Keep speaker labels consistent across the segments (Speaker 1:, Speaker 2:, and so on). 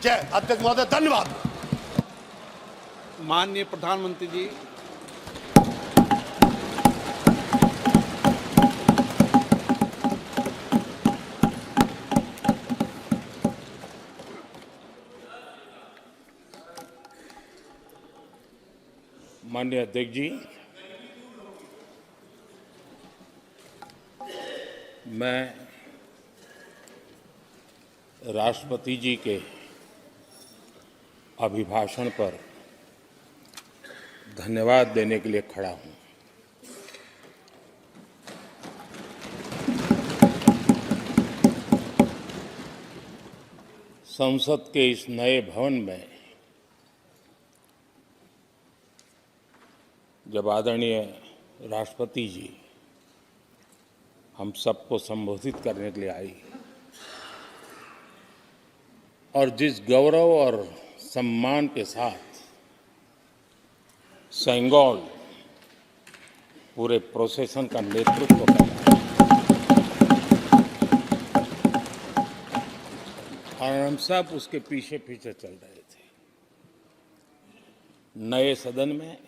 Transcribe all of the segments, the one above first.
Speaker 1: जय अध्यक्ष महोदय, धन्यवाद।
Speaker 2: माननीय प्रधानमंत्री जी,
Speaker 3: माननीय अध्यक्ष जी, मैं राष्ट्रपति जी के अभिभाषण पर धन्यवाद देने के लिए खड़ा हूं। संसद के इस नए भवन में जब आदरणीय राष्ट्रपति जी हम सबको संबोधित करने के लिए आई और जिस गौरव और सम्मान के साथ सेंगोल पूरे प्रोसेसन का नेतृत्व कर रहा और हम सब उसके पीछे पीछे चल रहे थे। नए सदन में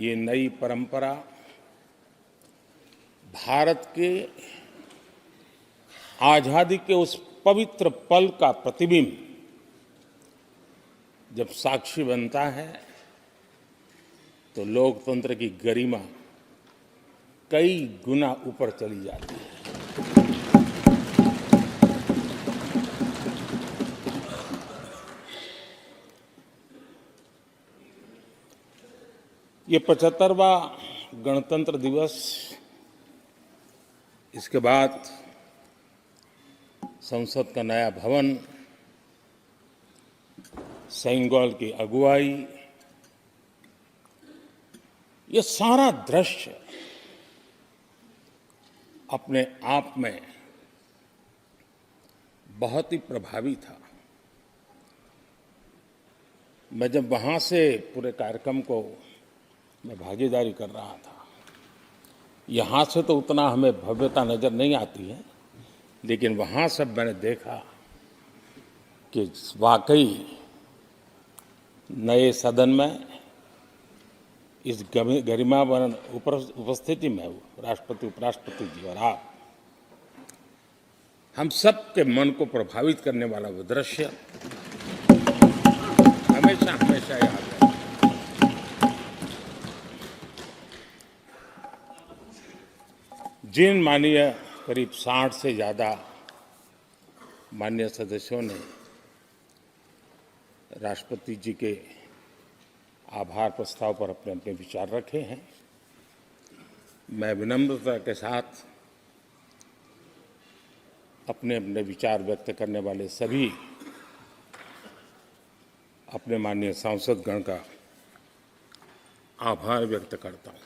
Speaker 3: ये नई परंपरा भारत के आजादी के उस पवित्र पल का प्रतिबिंब जब साक्षी बनता है तो लोकतंत्र की गरिमा कई गुना ऊपर चली जाती है। ये 75वां गणतंत्र दिवस, इसके बाद संसद का नया भवन, सेंगोल की अगुवाई, ये सारा दृश्य अपने आप में बहुत ही प्रभावी था। मैं जब वहां से पूरे कार्यक्रम को मैं भागीदारी कर रहा था, यहाँ से तो उतना हमें भव्यता नजर नहीं आती है, लेकिन वहाँ सब मैंने देखा कि वाकई नए सदन में इस गरिमावान उपस्थिति में राष्ट्रपति, उपराष्ट्रपति जी और आप, हम सब के मन को प्रभावित करने वाला वो दृश्य हमेशा हमेशा याद है। जिन माननीय करीब 60 से ज़्यादा माननीय सदस्यों ने राष्ट्रपति जी के आभार प्रस्ताव पर अपने अपने विचार रखे हैं, मैं विनम्रता के साथ अपने अपने विचार व्यक्त करने वाले सभी अपने माननीय सांसदगण का आभार व्यक्त करता हूं।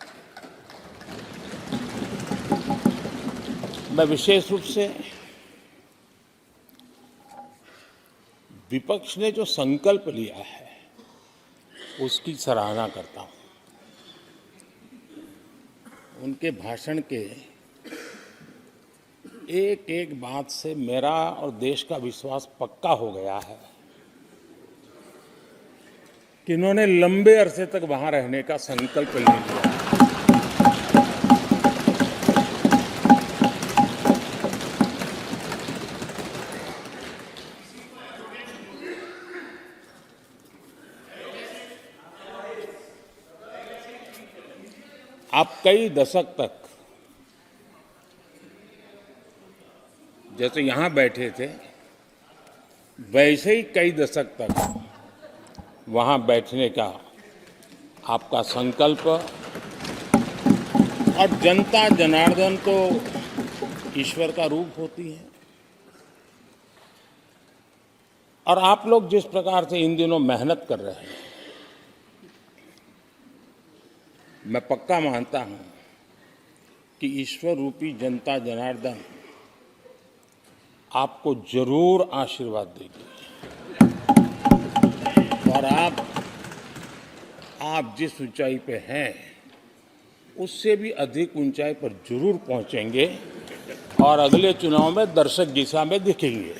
Speaker 3: मैं विशेष रूप से विपक्ष ने जो संकल्प लिया है उसकी सराहना करता हूं। उनके भाषण के एक एक बात से मेरा और देश का विश्वास पक्का हो गया है कि इन्होंने लंबे अरसे तक वहां रहने का संकल्प ले लिया। आप कई दशक तक जैसे यहां बैठे थे वैसे ही कई दशक तक वहां बैठने का आपका संकल्प, और जनता जनार्दन तो ईश्वर का रूप होती है, और आप लोग जिस प्रकार से इन दिनों मेहनत कर रहे हैं, मैं पक्का मानता हूं कि ईश्वर रूपी जनता जनार्दन आपको जरूर आशीर्वाद देगी और आप जिस ऊंचाई पे हैं उससे भी अधिक ऊंचाई पर जरूर पहुंचेंगे और अगले चुनाव में दर्शक दिशा में दिखेंगे।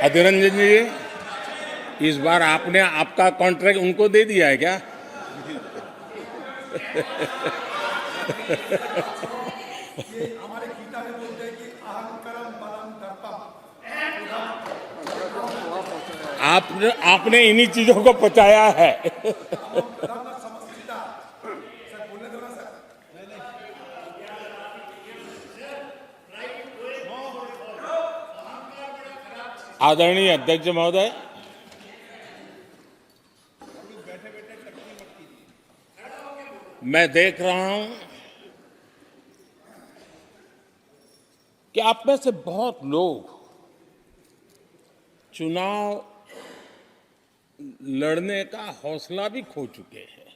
Speaker 3: अधिरंजन जी, इस बार आपने आपका कॉन्ट्रैक्ट उनको दे दिया है क्या?
Speaker 1: हमारे गीता में बोलते हैं कि अहम करम बलम दर्पम।
Speaker 3: आपने इन्हीं चीजों को पचाया है।
Speaker 1: धर्म समस्थिता। सर बोलने दो ना सर।
Speaker 3: आदरणीय अध्यक्ष महोदय, मैं देख रहा हूं कि आप में से बहुत लोग चुनाव लड़ने का हौसला भी खो चुके हैं।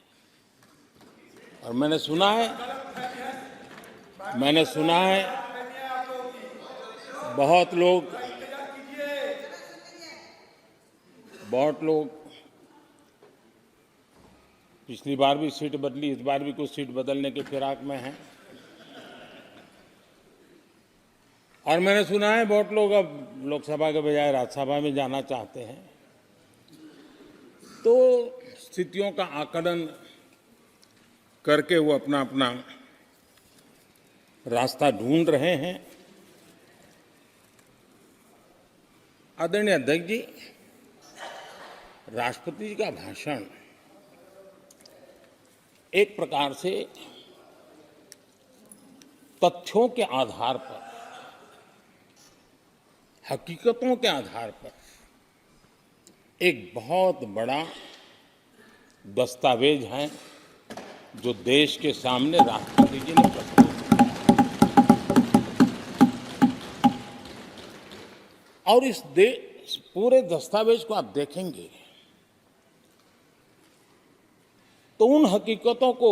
Speaker 3: और मैंने सुना है बहुत लोग पिछली बार भी सीट बदली, इस बार भी कुछ सीट बदलने के फिराक में हैं। और मैंने सुना है बहुत लोग अब लोकसभा के बजाय राज्यसभा में जाना चाहते हैं। तो स्थितियों का आकलन करके वो अपना अपना रास्ता ढूंढ रहे हैं। आदरणीय अध्यक्ष जी, राष्ट्रपति जी का भाषण एक प्रकार से तथ्यों के आधार पर, हकीकतों के आधार पर एक बहुत बड़ा दस्तावेज है जो देश के सामने राष्ट्रपति जी ने प्रस्तुत किया। और इस पूरे दस्तावेज को आप देखेंगे तो उन हकीकतों को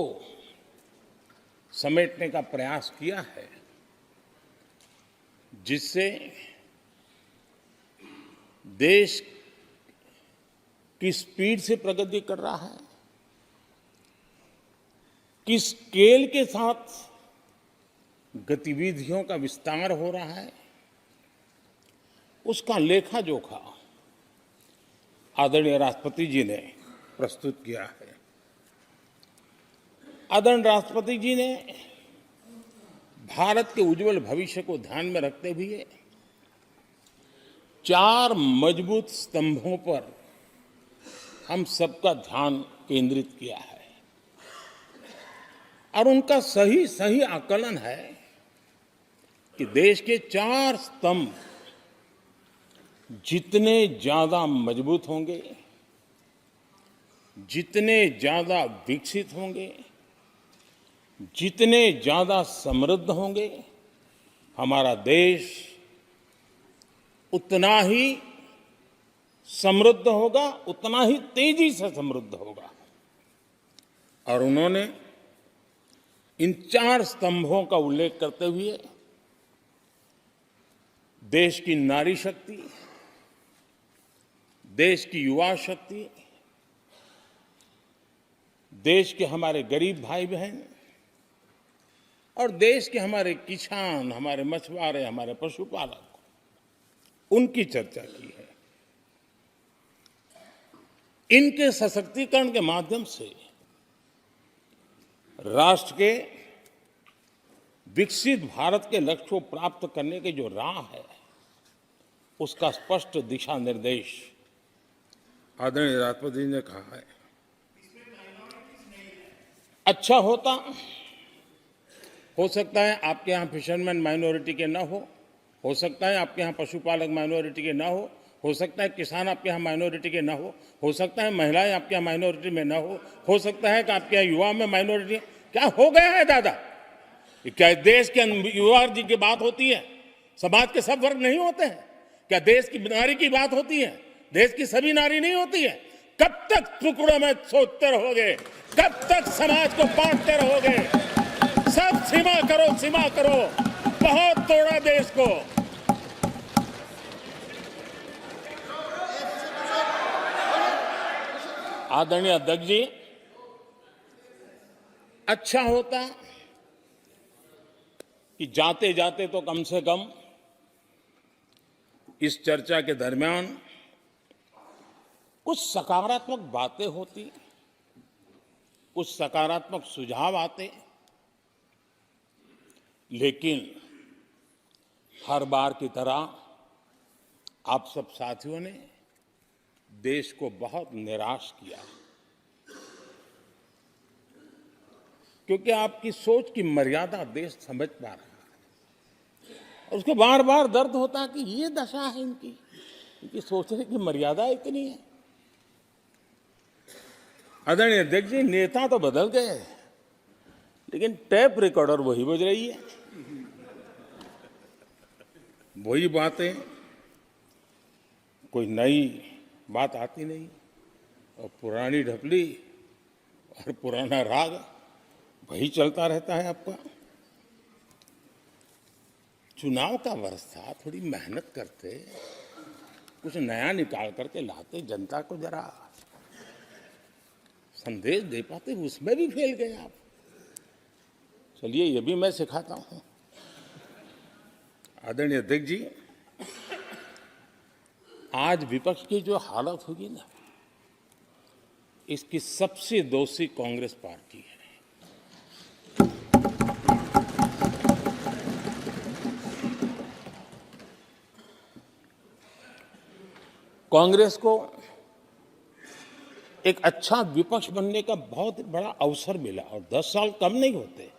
Speaker 3: समेटने का प्रयास किया है जिससे देश किस स्पीड से प्रगति कर रहा है, किस स्केल के साथ गतिविधियों का विस्तार हो रहा है, उसका लेखा जोखा आदरणीय राष्ट्रपति जी ने प्रस्तुत किया है। आदरणीय राष्ट्रपति जी ने भारत के उज्जवल भविष्य को ध्यान में रखते हुए 4 मजबूत स्तंभों पर हम सबका ध्यान केंद्रित किया है। और उनका सही आकलन है कि देश के 4 स्तंभ जितने ज्यादा मजबूत होंगे, जितने ज्यादा विकसित होंगे, जितने ज्यादा समृद्ध होंगे, हमारा देश उतना ही समृद्ध होगा, उतना ही तेजी से समृद्ध होगा। और उन्होंने इन 4 स्तंभों का उल्लेख करते हुए देश की नारी शक्ति, देश की युवा शक्ति, देश के हमारे गरीब भाई बहन और देश के हमारे किसान, हमारे मछुआरे, हमारे पशुपालक, उनकी चर्चा की है। इनके सशक्तिकरण के माध्यम से राष्ट्र के विकसित भारत के लक्ष्य को प्राप्त करने की जो राह है, उसका स्पष्ट दिशा निर्देश आदरणीय राष्ट्रपति जी ने कहा है। अच्छा हो सकता है आपके यहाँ फिशरमैन माइनॉरिटी के ना हो सकता है आपके यहाँ पशुपालक माइनॉरिटी के ना हो सकता है किसान आपके यहाँ माइनॉरिटी के ना हो सकता है महिलाएं आपके यहाँ माइनॉरिटी में ना हो सकता है कि आपके यहाँ युवा में माइनॉरिटी। क्या हो गया है दादा? क्या देश के युवा जी की बात होती है? समाज के सब वर्ग नहीं होते हैं क्या? देश की नारी की बात होती है? देश की सभी नारी नहीं होती है? कब तक टुकड़ों में सोचते रहोगे? कब तक समाज को बांटते रहोगे? सब सीमा करो, बहुत तोड़ा देश को। आदरणीय अध्यक्ष जी, अच्छा होता कि जाते जाते तो कम से कम इस चर्चा के दरमियान कुछ सकारात्मक बातें होती, कुछ सकारात्मक सुझाव आते, लेकिन हर बार की तरह आप सब साथियों ने देश को बहुत निराश किया, क्योंकि आपकी सोच की मर्यादा देश समझ पा रहा है। और उसको बार बार दर्द होता है कि ये दशा है इनकी सोचने की मर्यादा इतनी है। आदरणीय अध्यक्ष जी, नेता तो बदल गए, लेकिन टेप रिकॉर्डर वही बज रही है, वही बातें, कोई नई बात आती नहीं, और पुरानी ढपली और पुराना राग वही चलता रहता है आपका। चुनाव का वर्ष था, थोड़ी मेहनत करते, कुछ नया निकाल करके लाते, जनता को जरा संदेश दे पाते, उसमें भी फेल गए आप। चलिए, ये भी मैं सिखाता हूं। आदरणीय अध्यक्ष जी, आज विपक्ष की जो हालत होगी ना, इसकी सबसे दोषी कांग्रेस पार्टी है। कांग्रेस को एक अच्छा विपक्ष बनने का बहुत बड़ा अवसर मिला, और 10 साल कम नहीं होते,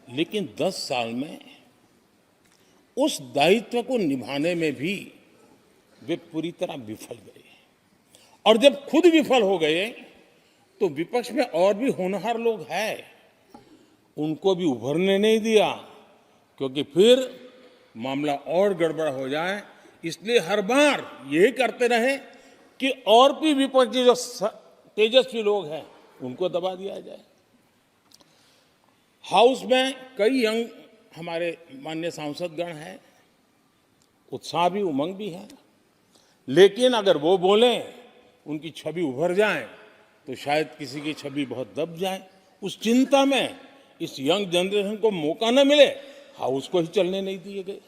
Speaker 3: लेकिन 10 साल में उस दायित्व को निभाने में भी वे पूरी तरह विफल गए। और जब खुद विफल हो गए तो विपक्ष में और भी होनहार लोग हैं, उनको भी उभरने नहीं दिया, क्योंकि फिर मामला और गड़बड़ हो जाए। इसलिए हर बार यही करते रहे कि और भी विपक्षी जो तेजस्वी लोग हैं उनको दबा दिया जाए। हाउस में कई यंग हमारे माननीय सांसदगण हैं, उत्साह भी उमंग भी है, लेकिन अगर वो बोलें, उनकी छवि उभर जाए, तो शायद किसी की छवि बहुत दब जाए। उस चिंता में इस यंग जनरेशन को मौका न मिले, हाउस को ही चलने नहीं दिए गए।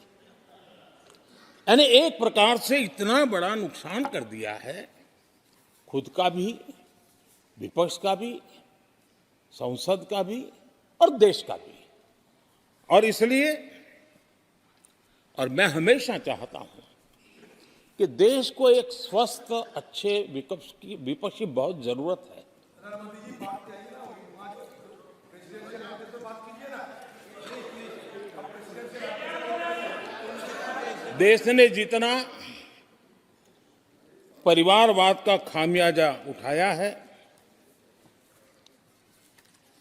Speaker 3: यानी एक प्रकार से इतना बड़ा नुकसान कर दिया है, खुद का भी, विपक्ष का भी, संसद का भी और देश का भी। और इसलिए, और मैं हमेशा चाहता हूं कि देश को एक स्वस्थ अच्छे विपक्ष की बहुत जरूरत है। देश ने जितना परिवारवाद का खामियाजा उठाया है,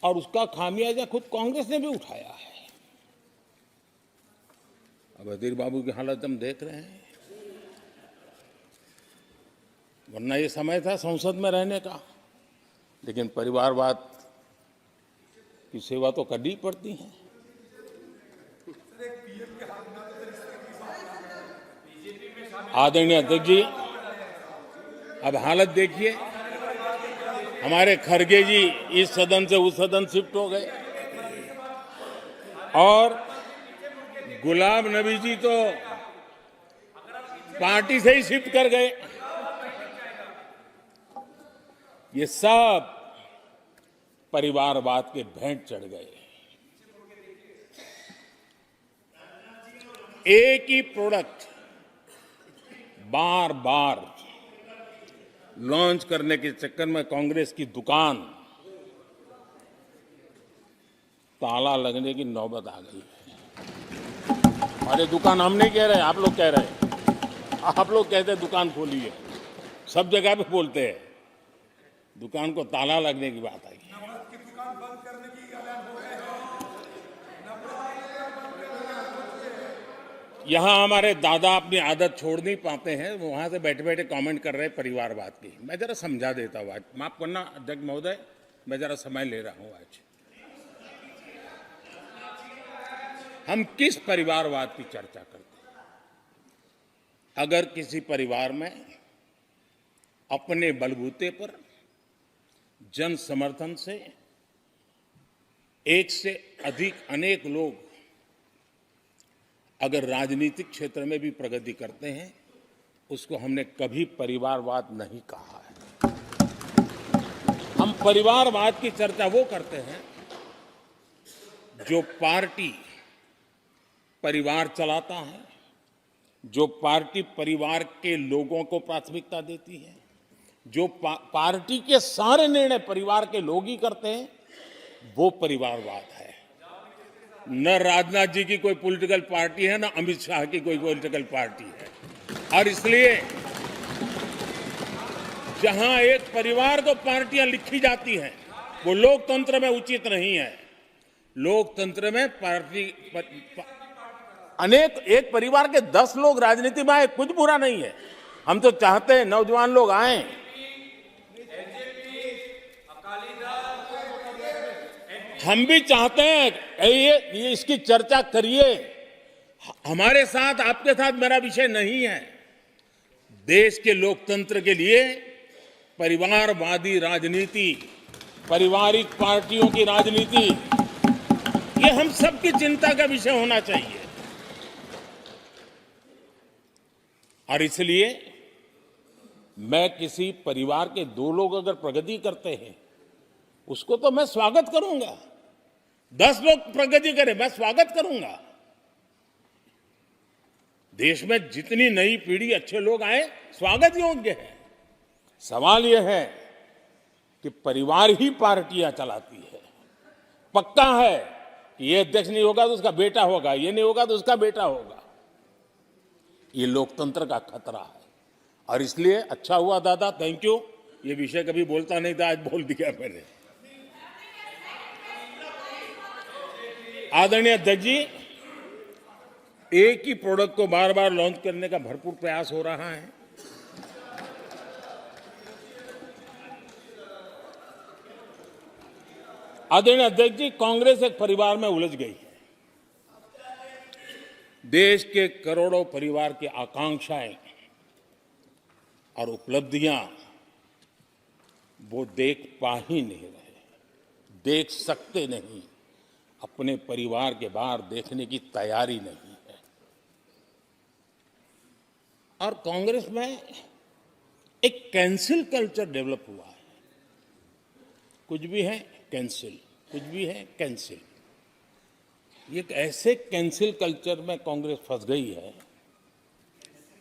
Speaker 3: और उसका खामियाजा खुद कांग्रेस ने भी उठाया है। अब अधीर बाबू की हालत हम देख रहे हैं, वरना ये समय था संसद में रहने का, लेकिन परिवारवाद की सेवा तो करनी पड़ती है। आदरणीय अध्यक्ष जी, अब हालत देखिए, हमारे खड़गे जी इस सदन से उस सदन शिफ्ट हो गए, और गुलाम नबी जी तो पार्टी से ही शिफ्ट कर गए। ये सब परिवारवाद के भेंट चढ़ गए। एक ही प्रोडक्ट बार बार लॉन्च करने के चक्कर में कांग्रेस की दुकान ताला लगने की नौबत आ गई है। और ये दुकान हम नहीं कह रहे, आप लोग कह रहे हैं। आप लोग कहते हैं दुकान खोलिए, सब जगह पे बोलते हैं, दुकान को ताला लगने की बात आई। यहां हमारे दादा अपनी आदत छोड़ नहीं पाते हैं, वहां से बैठे बैठे कमेंट कर रहे हैं परिवारवाद की। मैं जरा समझा देता हूं, आज माफ करना अध्यक्ष महोदय, मैं जरा समय ले रहा हूं। आज हम किस परिवारवाद की चर्चा करते हैं? अगर किसी परिवार में अपने बलबूते पर जन समर्थन से एक से अधिक अनेक लोग अगर राजनीतिक क्षेत्र में भी प्रगति करते हैं, उसको हमने कभी परिवारवाद नहीं कहा है। हम परिवारवाद की चर्चा वो करते हैं जो पार्टी परिवार चलाता है, जो पार्टी परिवार के लोगों को प्राथमिकता देती है, जो पार्टी के सारे निर्णय परिवार के लोग ही करते हैं, वो परिवारवाद है। न राजनाथ जी की कोई पॉलिटिकल पार्टी है, न अमित शाह की कोई पॉलिटिकल पार्टी है। और इसलिए जहां एक परिवार को पार्टियां लिखी जाती हैं, वो लोकतंत्र में उचित नहीं है। लोकतंत्र में पार्टी अनेक एक परिवार के 10 लोग राजनीति में आए, कुछ बुरा नहीं है। हम तो चाहते हैं नौजवान लोग आए। हम भी चाहते हैं ये इसकी चर्चा करिए। हमारे साथ आपके साथ मेरा विषय नहीं है। देश के लोकतंत्र के लिए परिवारवादी राजनीति, पारिवारिक पार्टियों की राजनीति, ये हम सबकी चिंता का विषय होना चाहिए। और इसलिए मैं किसी परिवार के 2 लोग अगर प्रगति करते हैं, उसको तो मैं स्वागत करूंगा। 10 लोग प्रगति करें, मैं स्वागत करूंगा। देश में जितनी नई पीढ़ी अच्छे लोग आए, स्वागत योग्य है। सवाल यह है कि परिवार ही पार्टियां चलाती है। पक्का है कि ये अध्यक्ष नहीं होगा तो उसका बेटा होगा, ये नहीं होगा तो उसका बेटा होगा। ये लोकतंत्र का खतरा है। और इसलिए अच्छा हुआ दादा, थैंक यू। ये विषय कभी बोलता नहीं था, आज बोल दिया मैंने। आदरणीय अध्यक्ष जी, एक ही प्रोडक्ट को बार बार लॉन्च करने का भरपूर प्रयास हो रहा है। आदरणीय अध्यक्ष जी, कांग्रेस एक परिवार में उलझ गई है। देश के करोड़ों परिवार की आकांक्षाएं और उपलब्धियां वो देख पा ही नहीं रहे, देख सकते नहीं। अपने परिवार के बाहर देखने की तैयारी नहीं है। और कांग्रेस में एक कैंसिल कल्चर डेवलप हुआ है। कुछ भी है कैंसिल, कुछ भी है कैंसिल। ये एक ऐसे कैंसिल कल्चर में कांग्रेस फंस गई है।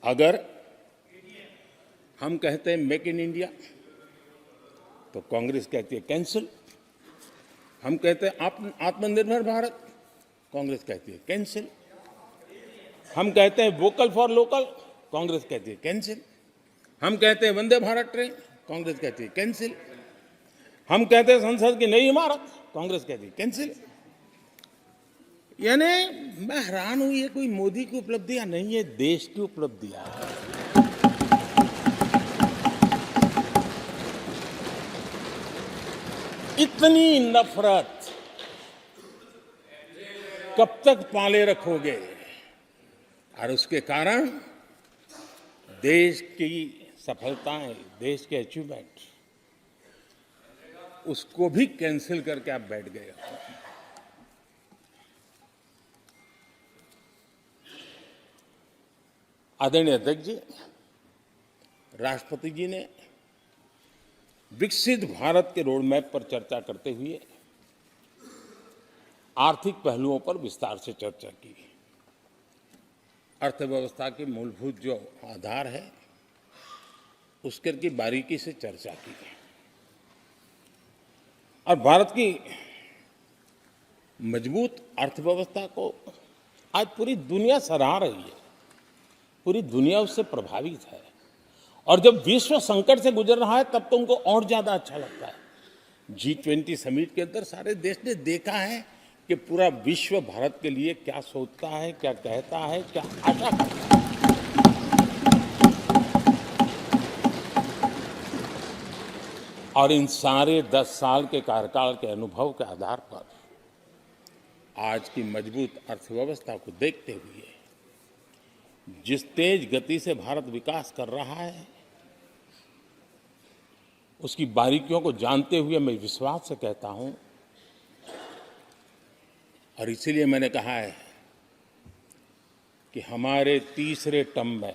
Speaker 3: अगर हम कहते हैं मेक इन इंडिया, तो कांग्रेस कहती है कैंसिल। हम कहते हैं आत्मनिर्भर भारत, कांग्रेस कहती है कैंसिल। हम कहते हैं वोकल फॉर लोकल, कांग्रेस कहती है कैंसिल। हम कहते हैं वंदे भारत ट्रेन, कांग्रेस कहती है कैंसिल। हम कहते हैं संसद की नई इमारत, कांग्रेस कहती है कैंसिल। यानी मैं हैरान हूं, ये कोई मोदी की उपलब्धियां नहीं है, देश की उपलब्धियां है। इतनी नफरत कब तक पाले रखोगे? और उसके कारण देश की सफलताएं, देश के अचीवमेंट, उसको भी कैंसिल करके आप बैठ गए। आदरणीय अध्यक्ष जी, राष्ट्रपति जी ने विकसित भारत के रोड मैप पर चर्चा करते हुए आर्थिक पहलुओं पर विस्तार से चर्चा की। अर्थव्यवस्था के मूलभूत जो आधार है, उसके की बारीकी से चर्चा की। और भारत की मजबूत अर्थव्यवस्था को आज पूरी दुनिया सराह रही है, पूरी दुनिया उससे प्रभावित है। और जब विश्व संकट से गुजर रहा है, तब तो उनको और ज्यादा अच्छा लगता है। G20 समिट के अंदर सारे देश ने देखा है कि पूरा विश्व भारत के लिए क्या सोचता है, क्या कहता है, क्या आशा करता है। और इन सारे 10 साल के कार्यकाल के अनुभव के आधार पर आज की मजबूत अर्थव्यवस्था को देखते हुए जिस तेज गति से भारत विकास कर रहा है, उसकी बारीकियों को जानते हुए मैं विश्वास से कहता हूं, और इसीलिए मैंने कहा है कि हमारे तीसरे टर्म में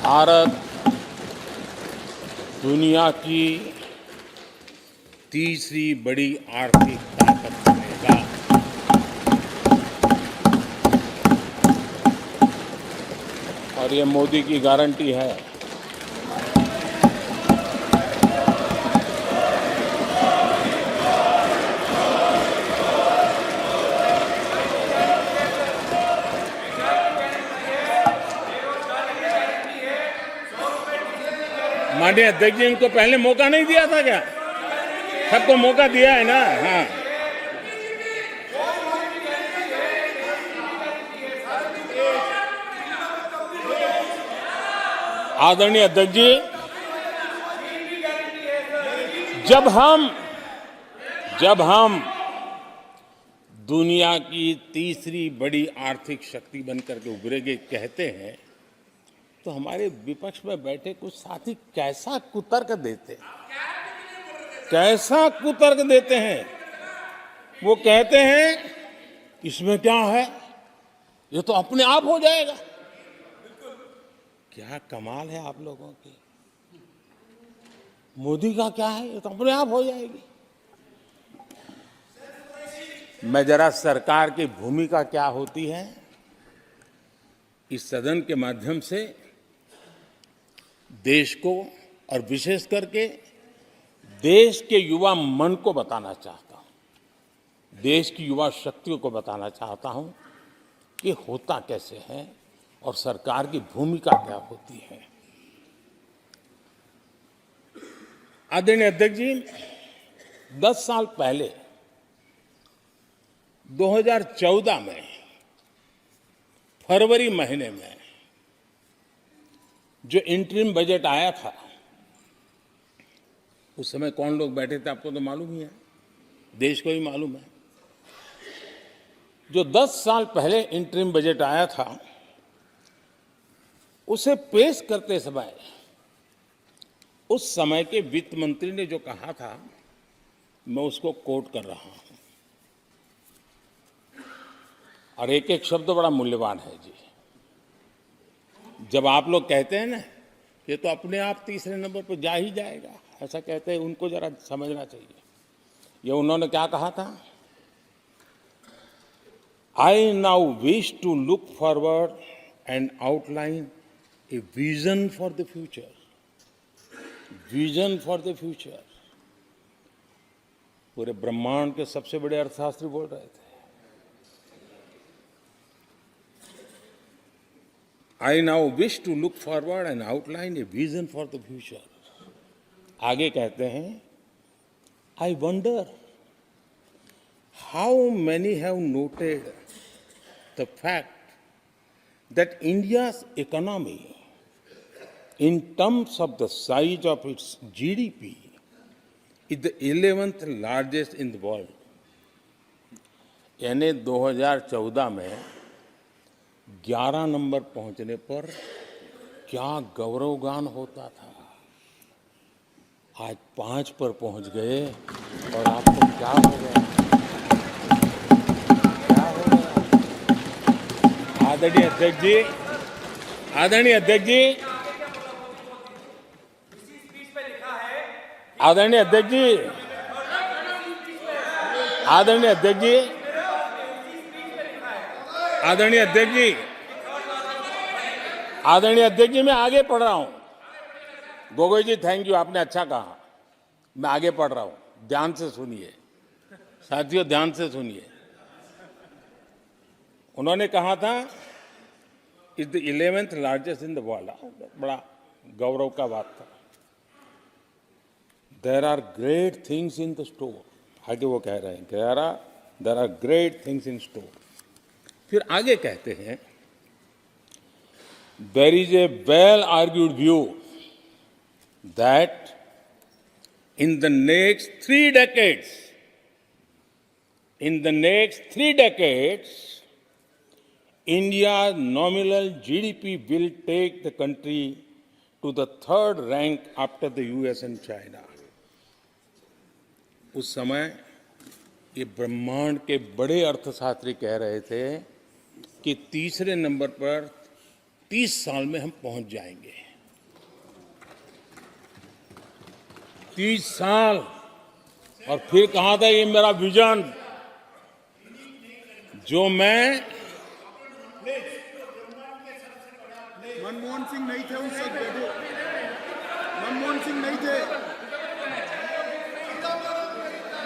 Speaker 3: भारत दुनिया की तीसरी बड़ी आर्थिक ताकत बनेगा। और ये मोदी की गारंटी है। माननीय अध्यक्ष जी, इनको पहले मौका नहीं दिया था क्या? सबको मौका दिया है ना? हाँ, आदरणीय अध्यक्ष जी, जब हम दुनिया की तीसरी बड़ी आर्थिक शक्ति बनकर के उभरेंगे कहते हैं, तो हमारे विपक्ष में बैठे कुछ साथी कैसा कुतर्क देते हैं। वो कहते हैं इसमें क्या है, ये तो अपने आप हो जाएगा। क्या कमाल है आप लोगों की। मोदी का क्या है, ये तो अपने आप हो जाएगी। मैं जरा सरकार की भूमिका क्या होती है इस सदन के माध्यम से देश को और विशेष करके देश के युवा मन को बताना चाहता हूं, देश की युवा शक्तियों को बताना चाहता हूं कि होता कैसे है और सरकार की भूमिका क्या होती है। आदरणीय अध्यक्ष जी, 10 साल पहले 2014 में फरवरी महीने में जो इंटरिम बजट आया था, उस समय कौन लोग बैठे थे आपको तो मालूम ही है, देश को ही मालूम है। जो 10 साल पहले इंटरिम बजट आया था, उसे पेश करते समय उस समय के वित्त मंत्री ने जो कहा था, मैं उसको कोट कर रहा हूं। और एक एक शब्द बड़ा मूल्यवान है जी। जब आप लोग कहते हैं ना ये तो अपने आप तीसरे नंबर पर जा ही जाएगा, ऐसा कहते हैं, उनको जरा समझना चाहिए। ये उन्होंने क्या कहा था, I now wish to look forward and outline a vision for the future. Vision for the future. पूरे ब्रह्मांड के सबसे बड़े अर्थशास्त्री बोल रहे थे। I now wish to look forward and outline a vision for the future. आगे कहते हैं, I wonder how many have noted the fact that India's economy, in terms of the size of its GDP, is the 11th largest in the world. यानी 2014 में 11 number पहुंचने पर क्या गौरवगान होता था। आज 5 पर पहुंच गए और आपको क्या हो गया, क्या हो गया। आदरणीय अध्यक्ष जी, आदरणीय अध्यक्ष जी, आदरणीय अध्यक्ष जी, आदरणीय अध्यक्ष जी, आदरणीय अध्यक्ष जी, आदरणीय अध्यक्ष जी, मैं आगे पढ़ रहा हूं। गोगोई जी, थैंक यू, आपने अच्छा कहा। मैं आगे पढ़ रहा हूं, ध्यान से सुनिए साथियों, ध्यान से सुनिए। उन्होंने कहा था is the 11th largest in the world. बड़ा गौरव का बात था। There are great things in the store. आगे वो कह रहे हैं there are great things in store. फिर आगे कहते हैं, there is a well argued view that in the next 3 decades, India's nominal GDP will take the country to the 3rd rank after the US and China. उस समय ये ब्रह्मांड के बड़े अर्थशास्त्री कह रहे थे कि तीसरे नंबर पर 30 साल में हम पहुंच जाएंगे। 30 साल। और फिर कहा था ये मेरा विजन जो मैं
Speaker 1: मनमोहन सिंह नहीं थे उस वक्त, मनमोहन सिंह नहीं थे।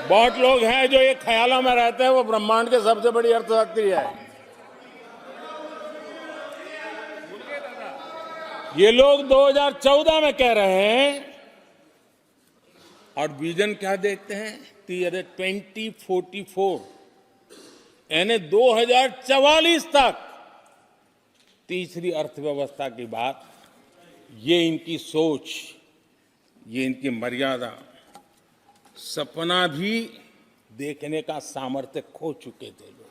Speaker 3: बहुत लोग हैं जो ये ख्यालों में रहते हैं वो ब्रह्मांड के सबसे बड़ी अर्थशास्त्री है। ये लोग 2014 में कह रहे हैं और विजन क्या देखते हैं 2044 यानी 2044 तक तीसरी अर्थव्यवस्था की बात। ये इनकी सोच, ये इनकी मर्यादा, सपना भी देखने का सामर्थ्य खो चुके थे लोग।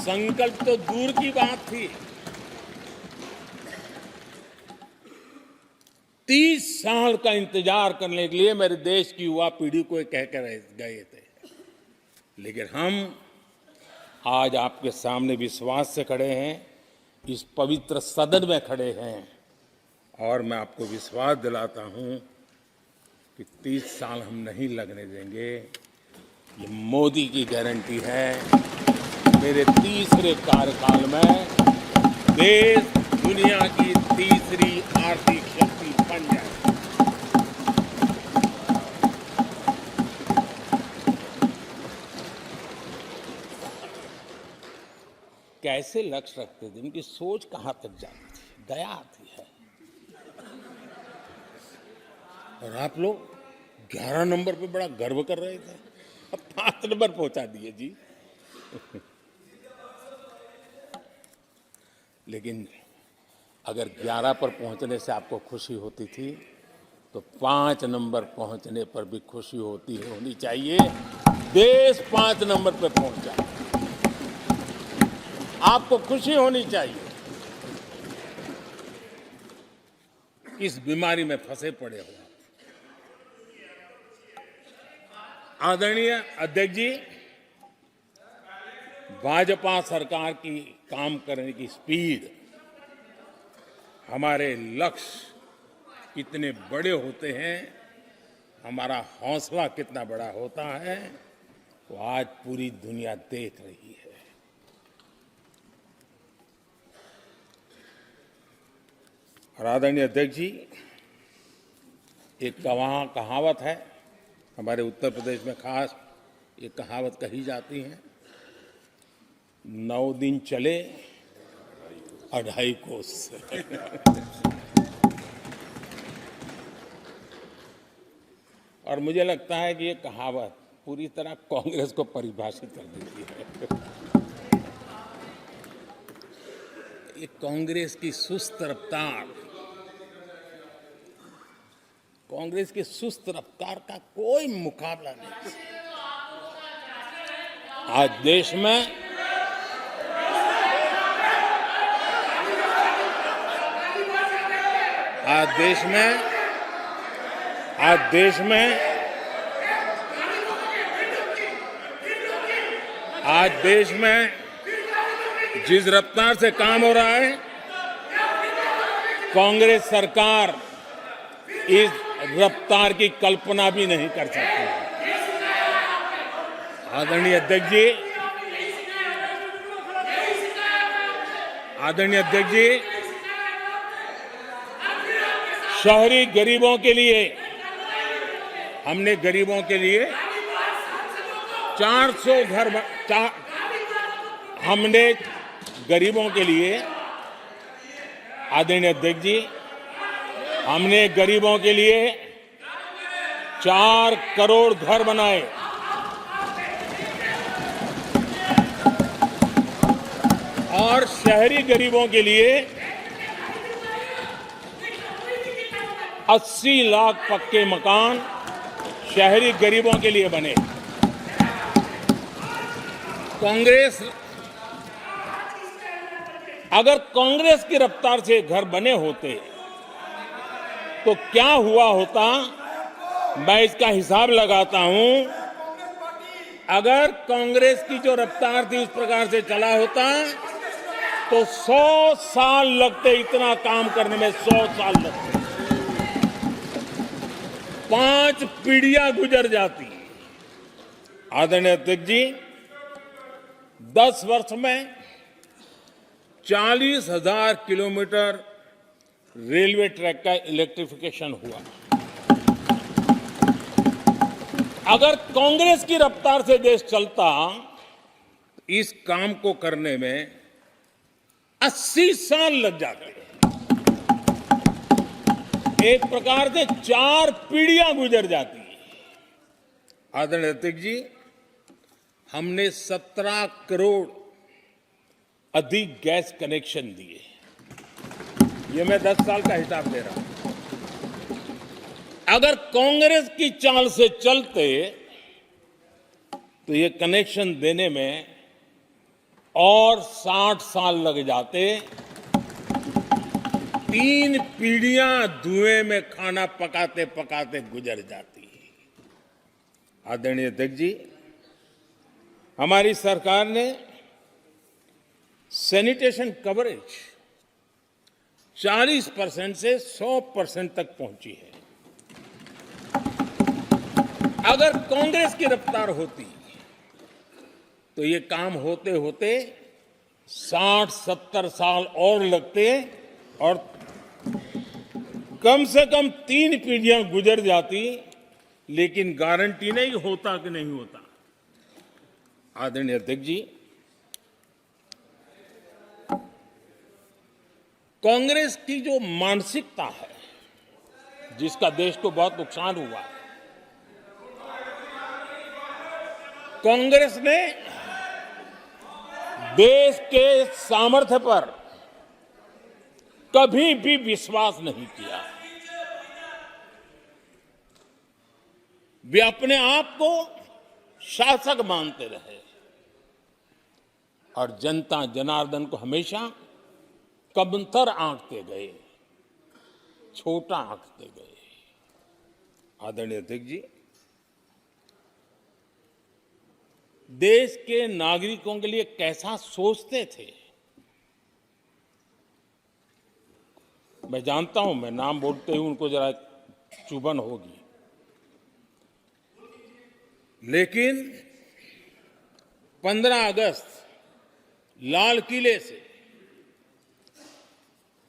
Speaker 3: संकल्प तो दूर की बात थी। 30 साल का इंतजार करने के लिए मेरे देश की युवा पीढ़ी को कह कर गए थे, लेकिन हम आज आपके सामने विश्वास से खड़े हैं, इस पवित्र सदन में खड़े हैं और मैं आपको विश्वास दिलाता हूं कि 30 साल हम नहीं लगने देंगे। ये मोदी की गारंटी है। मेरे तीसरे कार्यकाल में देश दुनिया की तीसरी आर्थिक शक्ति बन जाए। कैसे लक्ष्य रखते थे, उनकी सोच कहां तक जाती थी, दया आती है। और आप लोग 11 नंबर पे बड़ा गर्व कर रहे थे, अब 5 नंबर पहुंचा दिए जी। लेकिन अगर 11 पर पहुंचने से आपको खुशी होती थी तो 5 नंबर पहुंचने पर भी खुशी होनी चाहिए। देश 5 नंबर पे पहुंचा, आपको खुशी होनी चाहिए। इस बीमारी में फंसे पड़े हो। आदरणीय अध्यक्ष जी, भाजपा सरकार की काम करने की स्पीड, हमारे लक्ष्य कितने बड़े होते हैं, हमारा हौसला कितना बड़ा होता है, वो आज पूरी दुनिया देख रही है। और आदरणीय अध्यक्ष जी, एक कहावत है हमारे उत्तर प्रदेश में, खास एक कहावत कही जाती है, 9 दिन चले 2.5 कोस। और मुझे लगता है कि ये कहावत पूरी तरह कांग्रेस को परिभाषित कर देती है। ये कांग्रेस की सुस्त रफ्तार, कांग्रेस की सुस्त रफ्तार का कोई मुकाबला नहीं। आज देश में जिस रफ्तार से काम हो रहा है, कांग्रेस सरकार इस रफ्तार की कल्पना भी नहीं कर सकती। आदरणीय अध्यक्ष जी, शहरी गरीबों के लिए हमने 400 घर हमने गरीबों के लिए, आदरणीय अध्यक्ष जी, हमने गरीबों के लिए 4 करोड़ घर बनाए। और शहरी गरीबों के लिए 80 लाख पक्के मकान शहरी गरीबों के लिए बने। अगर कांग्रेस की रफ्तार से घर बने होते तो क्या हुआ होता मैं इसका हिसाब लगाता हूं, अगर कांग्रेस की जो रफ्तार थी उस प्रकार से चला होता तो 100 साल लगते इतना काम करने में, 100 साल लगते, 5 पीढ़ियां गुजर जाती। आदरणीय अध्यक्ष जी, 10 वर्ष में 40,000 किलोमीटर रेलवे ट्रैक का इलेक्ट्रिफिकेशन हुआ। अगर कांग्रेस की रफ्तार से देश चलता, इस काम को करने में 80 साल लग जाते। एक प्रकार से 4 पीढ़ियां गुजर जाती। आदरणीय अध्यक्ष जी, हमने 17 करोड़ अधिक गैस कनेक्शन दिए। ये मैं 10 साल का हिसाब दे रहा हूं। अगर कांग्रेस की चाल से चलते तो ये कनेक्शन देने में और 60 साल लग जाते। 3 पीढ़ियां धुएं में खाना पकाते पकाते गुजर जाती। आदरणीय अध्यक्ष जी, हमारी सरकार ने सैनिटेशन कवरेज 40% से 100% तक पहुंची है। अगर कांग्रेस की रफ्तार होती तो ये काम होते होते 60-70 साल और लगते और कम से कम 3 पीढ़ियां गुजर जाती, लेकिन गारंटी नहीं होता कि नहीं होता। आदरणीय अध्यक्ष जी, कांग्रेस की जो मानसिकता है, जिसका देश को बहुत नुकसान हुआ, कांग्रेस ने देश के सामर्थ्य पर कभी भी विश्वास नहीं किया। वे अपने आप को शासक मानते रहे और जनता जनार्दन को हमेशा कमतर आंकते गए, छोटा आंकते गए। आदरणीय अध्यक्ष जी, देश के नागरिकों के लिए कैसा सोचते थे, मैं जानता हूं, मैं नाम बोलते ही उनको जरा चुभन होगी, लेकिन 15 अगस्त लाल किले से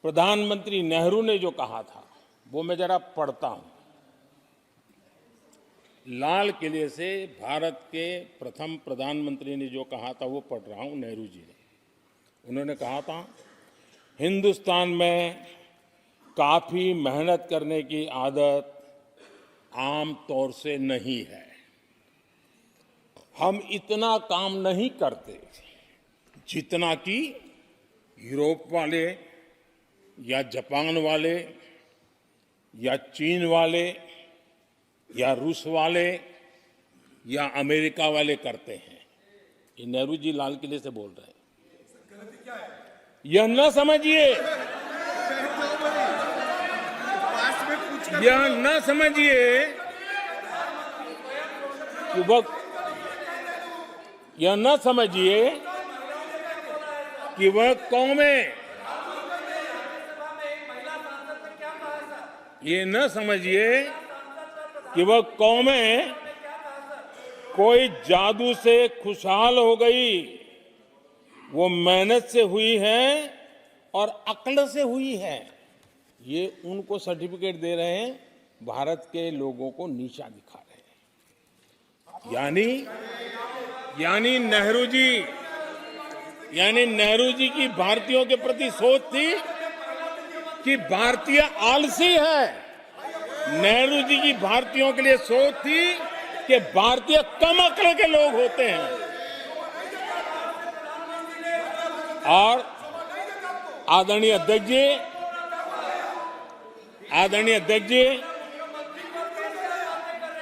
Speaker 3: प्रधानमंत्री नेहरू ने जो कहा था वो मैं जरा पढ़ता हूं। लाल किले से भारत के प्रथम प्रधानमंत्री ने जो कहा था वो पढ़ रहा हूं, नेहरू जी ने। उन्होंने कहा था, हिंदुस्तान में काफी मेहनत करने की आदत आम तौर से नहीं है। हम इतना काम नहीं करते जितना कि यूरोप वाले या जापान वाले या चीन वाले या रूस वाले या अमेरिका वाले करते हैं। ये नेहरू जी लाल किले से बोल रहे हैं। यह न समझिए, यह न समझिए कि यह न समझिए कि वह कौमें, ये न समझिए कि वह कौमें कोई जादू से खुशहाल हो गई। वो मेहनत से हुई है और अक्ल से हुई है। ये उनको सर्टिफिकेट दे रहे हैं, भारत के लोगों को नीचा दिखा रहे हैं। यानी नेहरू जी की भारतीयों के प्रति सोच थी कि भारतीय आलसी है। नेहरू जी की भारतीयों के लिए सोच थी कि भारतीय कम अक्ल के लोग होते हैं। और आदरणीय अध्यक्ष जी,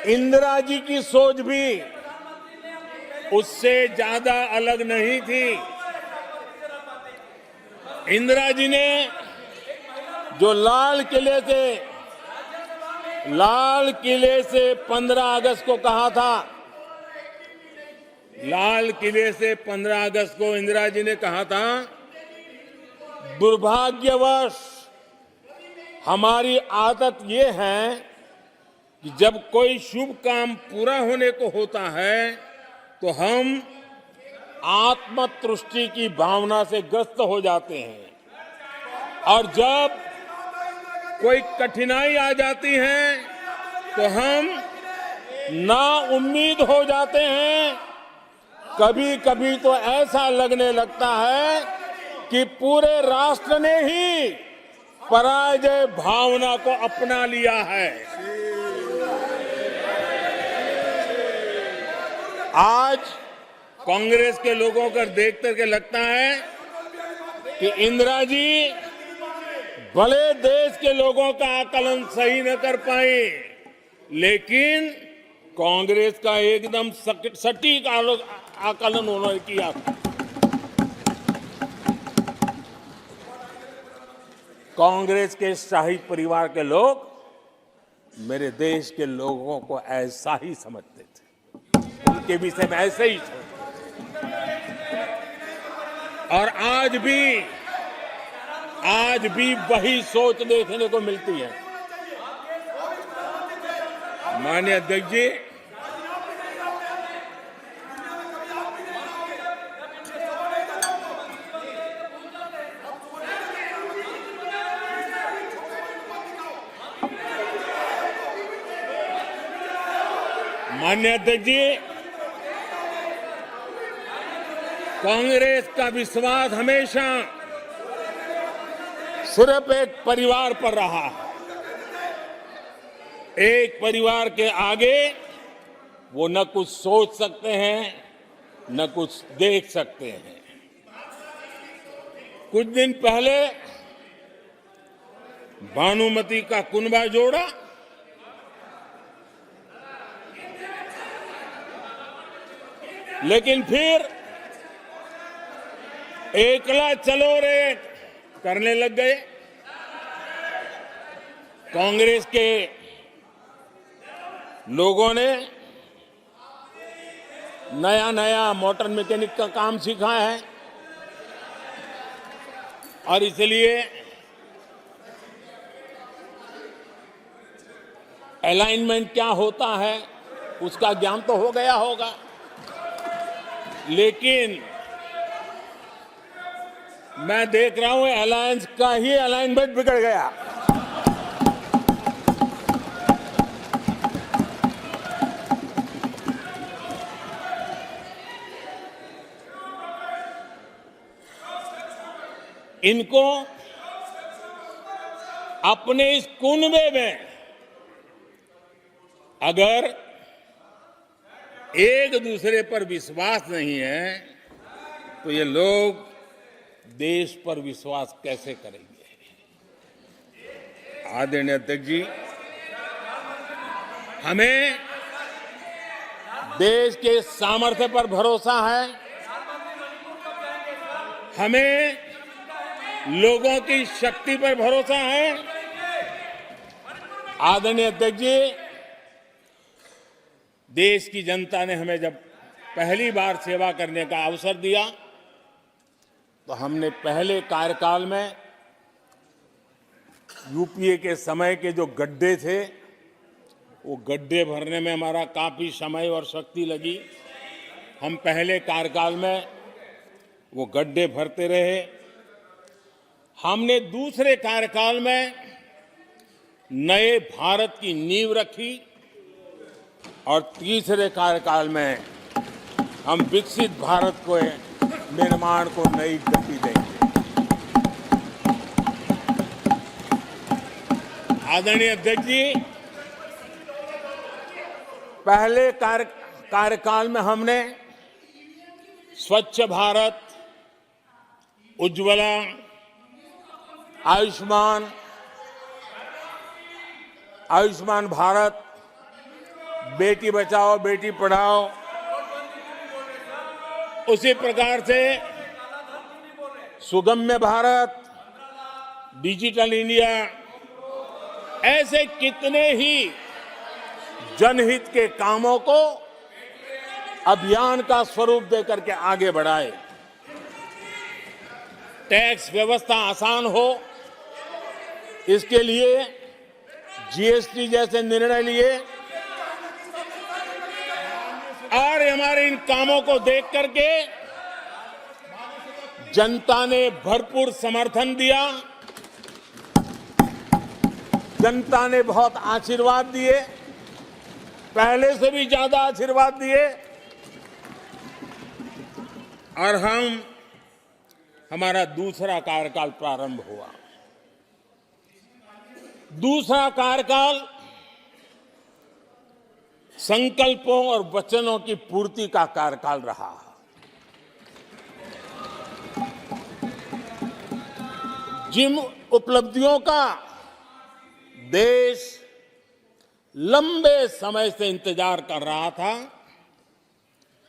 Speaker 3: इंदिरा जी की सोच भी उससे ज्यादा अलग नहीं थी। इंदिरा जी ने जो लाल किले से लाल किले से 15 अगस्त को कहा था, लाल किले से 15 अगस्त को इंदिरा जी ने कहा था, दुर्भाग्यवश हमारी आदत ये है कि जब कोई शुभ काम पूरा होने को होता है तो हम आत्मतुष्टि की भावना से ग्रस्त हो जाते हैं, और जब कोई कठिनाई आ जाती है तो हम ना उम्मीद हो जाते हैं। कभी कभी तो ऐसा लगने लगता है कि पूरे राष्ट्र ने ही पराजय भावना को अपना लिया है। आज कांग्रेस के लोगों को देख करके लगता है कि इंदिरा जी भले देश के लोगों का आकलन सही न कर पाए, लेकिन कांग्रेस का एकदम सटीक आकलन उन्होंने किया। कांग्रेस के शाही परिवार के लोग मेरे देश के लोगों को ऐसा ही समझते थे, उनके विषय में ऐसे ही सोचते, और आज भी वही सोच देखने को मिलती है। माननीय अध्यक्ष जी, माननीय अध्यक्ष जी, कांग्रेस का विश्वास हमेशा सिर्फ एक परिवार पर रहा है। एक परिवार के आगे वो न कुछ सोच सकते हैं, न कुछ देख सकते हैं। कुछ दिन पहले भानुमति का कुनबा जोड़ा, लेकिन फिर एकला चलो रे करने लग गए। कांग्रेस के लोगों ने नया मोटर मैकेनिक का काम सीखा है, और इसलिए अलाइनमेंट क्या होता है उसका ज्ञान तो हो गया होगा, लेकिन मैं देख रहा हूं अलायंस का ही अलाइनमेंट बिगड़ गया। इनको अपने इस कुनबे में अगर एक दूसरे पर विश्वास नहीं है तो ये लोग देश पर विश्वास कैसे करेंगे। आदरणीय अध्यक्ष जी, हमें देश के सामर्थ्य पर भरोसा है, हमें लोगों की शक्ति पर भरोसा है। आदरणीय अध्यक्ष जी, देश की जनता ने हमें जब पहली बार सेवा करने का अवसर दिया तो हमने पहले कार्यकाल में यूपीए के समय के जो गड्ढे थे वो गड्ढे भरने में हमारा काफी समय और शक्ति लगी। हम पहले कार्यकाल में वो गड्ढे भरते रहे। हमने दूसरे कार्यकाल में नए भारत की नींव रखी, और तीसरे कार्यकाल में हम विकसित भारत को निर्माण को नई गति देंगे। आदरणीय अध्यक्ष जी, पहले कार्यकाल में हमने स्वच्छ भारत, उज्ज्वला, आयुष्मान भारत, बेटी बचाओ बेटी पढ़ाओ, उसी प्रकार से सुगम्य भारत, डिजिटल इंडिया, ऐसे कितने ही जनहित के कामों को अभियान का स्वरूप देकर के आगे बढ़ाए। टैक्स व्यवस्था आसान हो, इसके लिए जीएसटी जैसे निर्णय लिए और हमारे इन कामों को देख करके जनता ने भरपूर समर्थन दिया। जनता ने बहुत आशीर्वाद दिए, पहले से भी ज्यादा आशीर्वाद दिए और हमारा दूसरा कार्यकाल प्रारंभ हुआ। दूसरा कार्यकाल संकल्पों और वचनों की पूर्ति का कार्यकाल रहा। जिन उपलब्धियों का देश लंबे समय से इंतजार कर रहा था,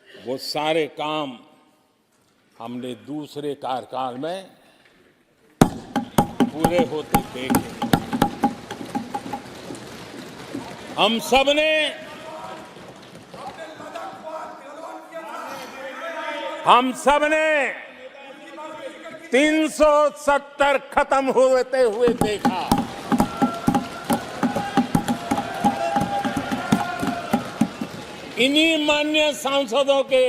Speaker 3: वो सारे काम हमने दूसरे कार्यकाल में पूरे होते देखे। हम सबने 370 खत्म होते हुए देखा। इन्हीं माननीय सांसदों के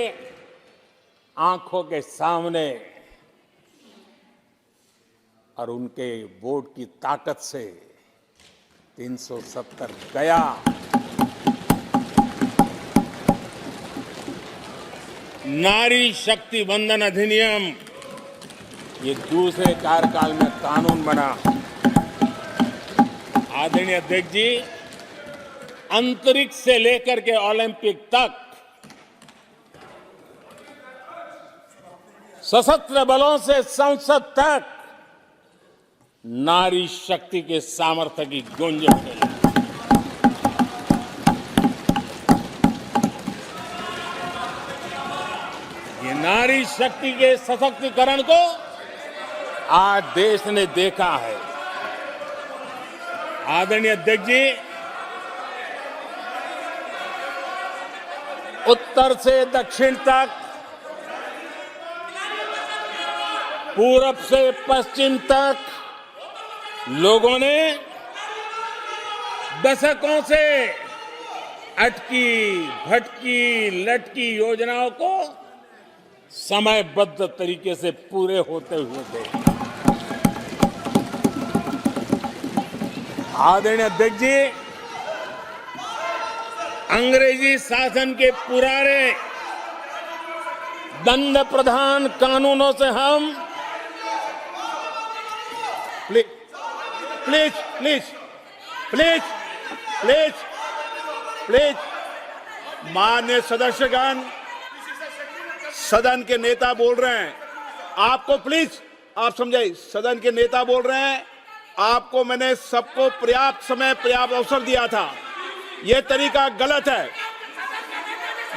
Speaker 3: आंखों के सामने और उनके वोट की ताकत से 370 गया। नारी शक्ति वंदन अधिनियम ये दूसरे कार्यकाल में कानून बना। आदरणीय अध्यक्ष जी, अंतरिक्ष से लेकर के ओलंपिक तक सशस्त्र बलों से संसद तक नारी शक्ति के सामर्थ्य की गूंज उठी। ये नारी शक्ति के सशक्तिकरण को आज देश ने देखा है। आदरणीय अध्यक्ष जी, उत्तर से दक्षिण तक, पूरब से पश्चिम तक लोगों ने दशकों से अटकी भटकी लटकी योजनाओं को समयबद्ध तरीके से पूरे होते हुए देखा। आदरणीय अध्यक्ष जी, अंग्रेजी शासन के पुराने दंड प्रधान कानूनों से हम
Speaker 1: प्लीज माननीय सदस्यगण, सदन के नेता बोल रहे हैं, आपको प्लीज आप समझाइए। सदन के नेता बोल रहे हैं, आपको मैंने सबको पर्याप्त समय पर्याप्त अवसर दिया था। यह तरीका गलत है,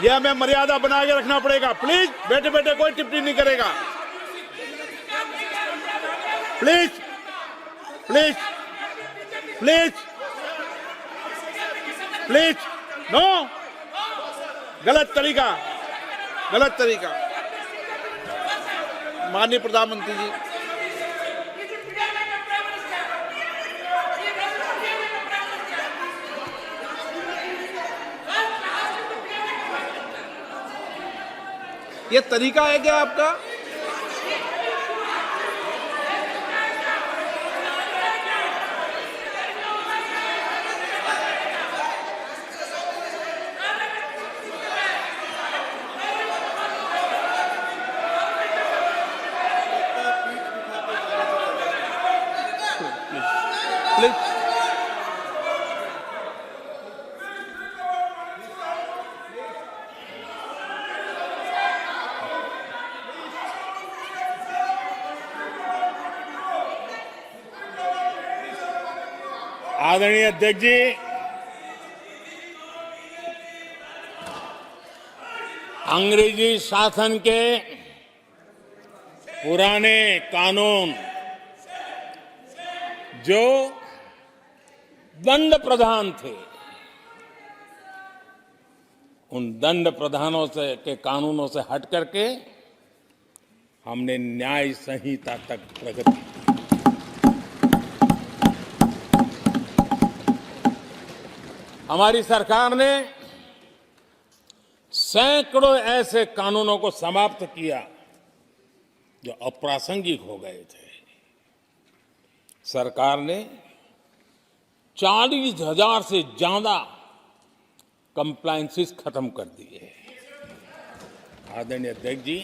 Speaker 1: यह हमें मर्यादा बना के रखना पड़ेगा। प्लीज बैठे बैठे कोई टिप्पणी नहीं करेगा। Please please please please no, गलत तरीका, गलत तरीका। माननीय प्रधानमंत्री जी, ये तरीका है क्या आपका? प्लीज
Speaker 3: आदरणीय अध्यक्ष जी, अंग्रेजी शासन के पुराने कानून जो दंड प्रधान थे, उन दंड प्रधानों से के कानूनों से हट करके हमने न्याय संहिता तक प्रगति की। हमारी सरकार ने सैकड़ों ऐसे कानूनों को समाप्त किया जो अप्रासंगिक हो गए थे। सरकार ने 40,000 से ज्यादा कंप्लायंसेस खत्म कर दिए। आदरणीय अध्यक्ष जी,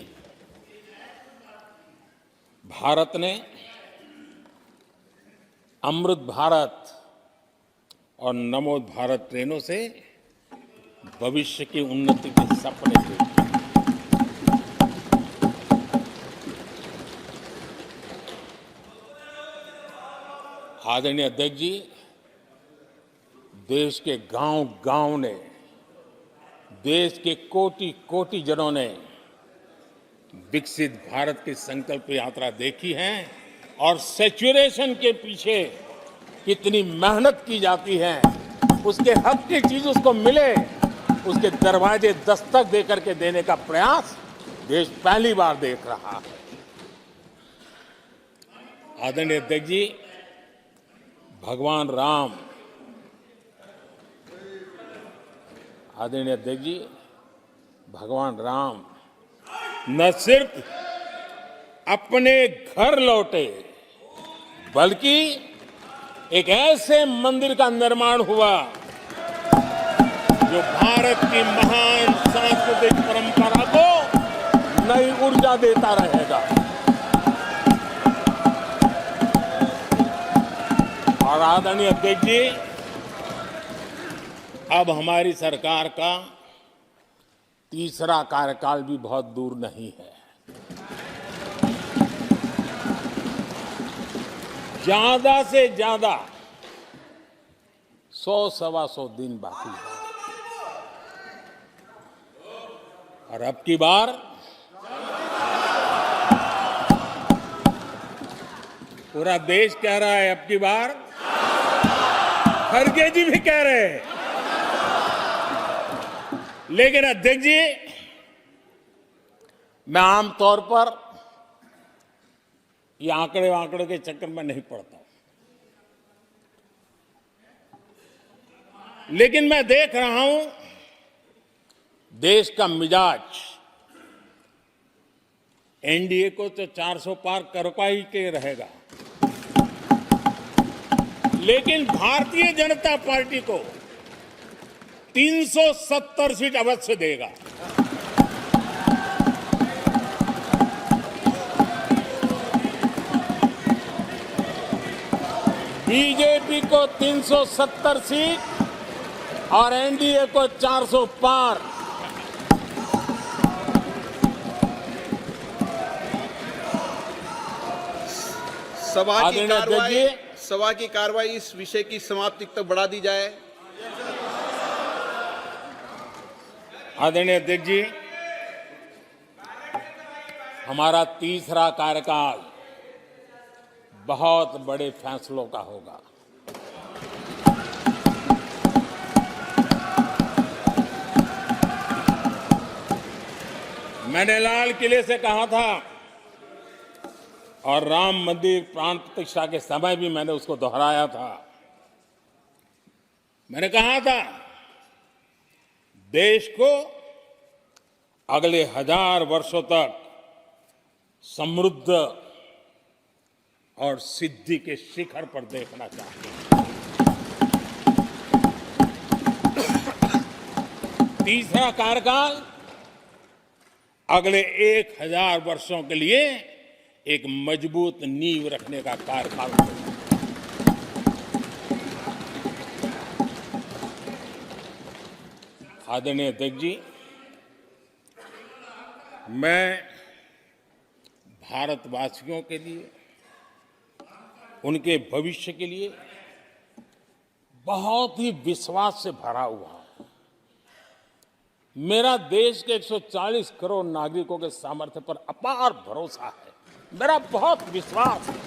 Speaker 3: भारत ने अमृत भारत और नमो भारत ट्रेनों से भविष्य की उन्नति के सपने देखे। आदरणीय अध्यक्ष जी, देश के गांव-गांव ने, देश के कोटि-कोटि जनों ने विकसित भारत की संकल्प यात्रा देखी है और सैचुरेशन के पीछे कितनी मेहनत की जाती है, उसके हक की चीज उसको मिले, उसके दरवाजे दस्तक देकर के देने का प्रयास देश पहली बार देख रहा है। आदरणीय अध्यक्ष जी, भगवान राम, आदरणीय अध्यक्ष जी, भगवान राम न सिर्फ अपने घर लौटे, बल्कि एक ऐसे मंदिर का निर्माण हुआ जो भारत की महान सांस्कृतिक परंपरा को नई ऊर्जा देता रहेगा। और आदरणीय अध्यक्ष जी, अब हमारी सरकार का तीसरा कार्यकाल भी बहुत दूर नहीं है। ज्यादा से ज्यादा 100-125 दिन बाकी है। और अब की बार पूरा देश कह रहा है, अब की बार खड़गे जी भी कह रहे हैं। लेकिन अध्यक्ष जी, मैं आमतौर पर ये आंकड़े के चक्कर में नहीं पड़ता, लेकिन मैं देख रहा हूं देश का मिजाज एनडीए को तो 400 पार करवा ही के रहेगा, लेकिन भारतीय जनता पार्टी को 370 सीट अवश्य देगा। बीजेपी को 370 सीट और एनडीए को 400 पार।
Speaker 1: सभा की कार्रवाई इस विषय की समाप्ति तक बढ़ा दी जाए।
Speaker 3: आदरणीय अध्यक्ष जी, हमारा तीसरा कार्यकाल बहुत बड़े फैसलों का होगा। मैंने लाल किले से कहा था और राम मंदिर प्राण प्रतिष्ठा के समय भी मैंने उसको दोहराया था। मैंने कहा था, देश को अगले 1000 वर्षों तक समृद्ध और सिद्धि के शिखर पर देखना चाहिए। तीसरा कार्यकाल अगले 1000 वर्षों के लिए एक मजबूत नींव रखने का कार्यकाल होगा। आदरणीय अध्यक्ष जी, मैं भारतवासियों के लिए, उनके भविष्य के लिए बहुत ही विश्वास से भरा हुआ हूं। मेरा देश के 140 करोड़ नागरिकों के सामर्थ्य पर अपार भरोसा है, मेरा बहुत विश्वास है।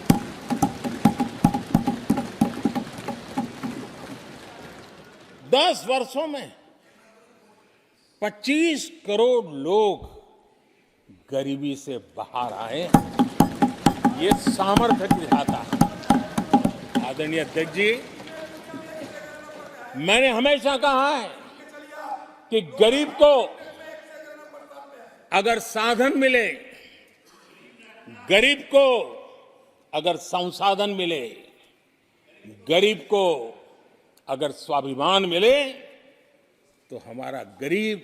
Speaker 3: 10 वर्षों में 25 करोड़ लोग गरीबी से बाहर आए, ये सामर्थ्य दिखाता है। आदरणीय अध्यक्ष जी, मैंने हमेशा कहा है कि गरीब को अगर साधन मिले, गरीब को अगर संसाधन मिले, गरीब को अगर स्वाभिमान मिले, तो हमारा गरीब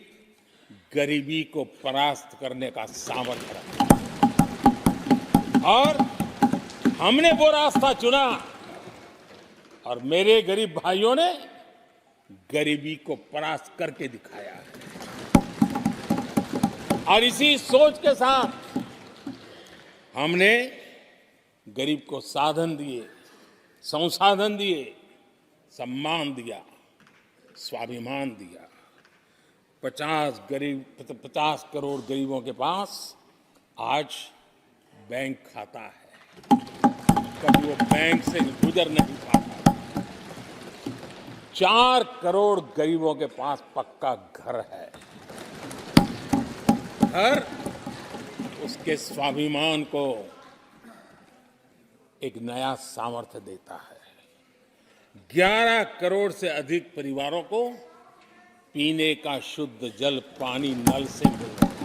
Speaker 3: गरीबी को परास्त करने का सामर्थ्य रखता है। और हमने वो रास्ता चुना और मेरे गरीब भाइयों ने गरीबी को परास्त करके दिखाया है। और इसी सोच के साथ हमने गरीब को साधन दिए, संसाधन दिए, सम्मान दिया, स्वाभिमान दिया। 50 करोड़ गरीबों के पास आज बैंक खाता है। कभी वो बैंक से गुजर नहीं पाता। 4 करोड़ गरीबों के पास पक्का घर है। घर उसके स्वाभिमान को एक नया सामर्थ्य देता है। 11 करोड़ से अधिक परिवारों को पीने का शुद्ध जल पानी नल से मिल रहा है।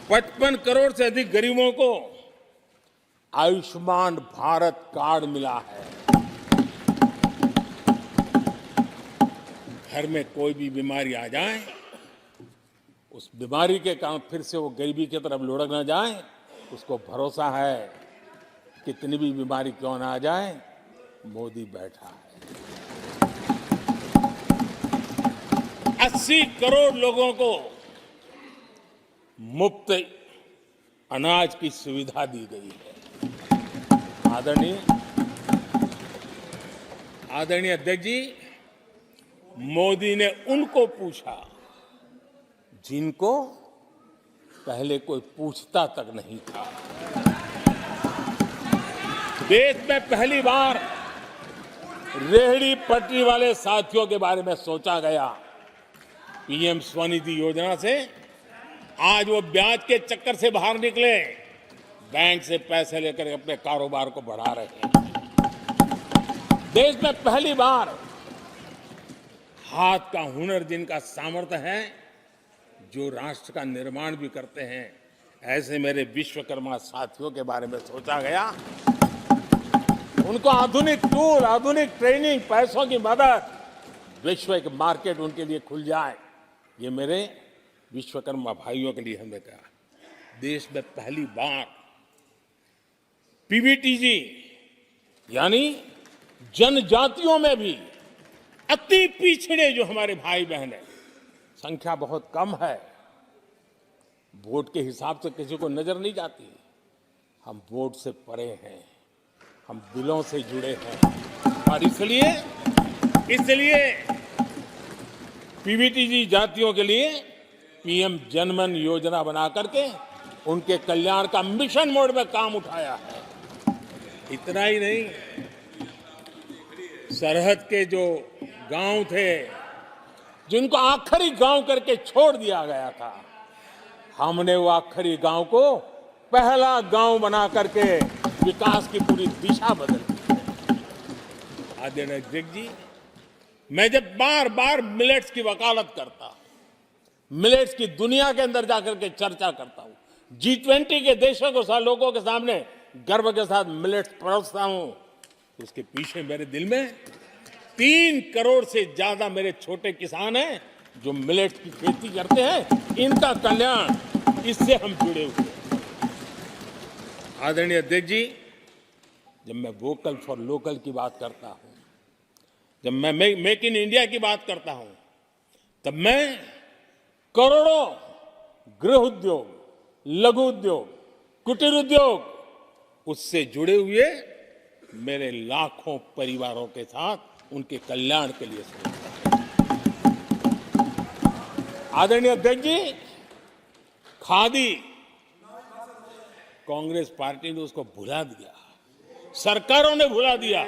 Speaker 3: 55 करोड़ से अधिक गरीबों को आयुष्मान भारत कार्ड मिला है। घर में कोई भी बीमारी आ जाए, उस बीमारी के कारण फिर से वो गरीबी की तरफ लुढ़क न जाए, उसको भरोसा है कितनी भी बीमारी क्यों ना आ जाए, मोदी बैठा है। 80 करोड़ लोगों को मुफ्त अनाज की सुविधा दी गई है। आदरणीय अध्यक्ष जी, मोदी ने उनको पूछा जिनको पहले कोई पूछता तक नहीं था। देश में पहली बार रेहड़ी पटरी वाले साथियों के बारे में सोचा गया। पीएम स्वनिधि योजना से आज वो ब्याज के चक्कर से बाहर निकले, बैंक से पैसे लेकर अपने कारोबार को बढ़ा रहे हैं। देश में पहली बार हाथ का हुनर जिनका सामर्थ्य है, जो राष्ट्र का निर्माण भी करते हैं, ऐसे मेरे विश्वकर्मा साथियों के बारे में सोचा गया। उनको आधुनिक टूल, आधुनिक ट्रेनिंग, पैसों की मदद, विश्व एक मार्केट उनके लिए खुल जाए, ये मेरे विश्वकर्मा भाइयों के लिए हमने कहा। देश में पहली बार पीवीटीजी यानी जनजातियों में भी अति पिछड़े जो हमारे भाई बहन हैं, संख्या बहुत कम है, वोट के हिसाब से किसी को नजर नहीं जाती। हम वोट से परे हैं, हम दिलों से जुड़े हैं और इसलिए पीवीटीजी जातियों के लिए पीएम जनमन योजना बना करके उनके कल्याण का मिशन मोड में काम उठाया है। इतना ही नहीं, सरहद के जो गांव थे जिनको आखिरी गांव करके छोड़ दिया गया था, हमने वो आखिरी गांव को पहला गांव बना करके विकास की पूरी दिशा बदल दी है। आदरणीय अध्यक्ष जी, मैं जब बार बार मिलेट्स की वकालत करता हूं, मिलेट्स की दुनिया के अंदर जाकर के चर्चा करता हूं, G20 के देशों को लोगों के सामने गर्व के साथ मिलेट्स परोसता हूं, तो उसके पीछे मेरे दिल में 3 करोड़ से ज्यादा मेरे छोटे किसान हैं जो मिलेट्स की खेती करते हैं। इनका कल्याण, इससे हम जुड़े हुए हैं। आदरणीय अध्यक्ष जी, जब मैं वोकल फॉर लोकल की बात करता हूं, जब मैं मेक इन इंडिया की बात करता हूं, तब मैं करोड़ों गृह उद्योग, लघु उद्योग, कुटीर उद्योग, उससे जुड़े हुए मेरे लाखों परिवारों के साथ उनके कल्याण के लिए सोचता हूं। आदरणीय अध्यक्ष जी, खादी, कांग्रेस पार्टी ने उसको भुला दिया, सरकारों ने भुला दिया।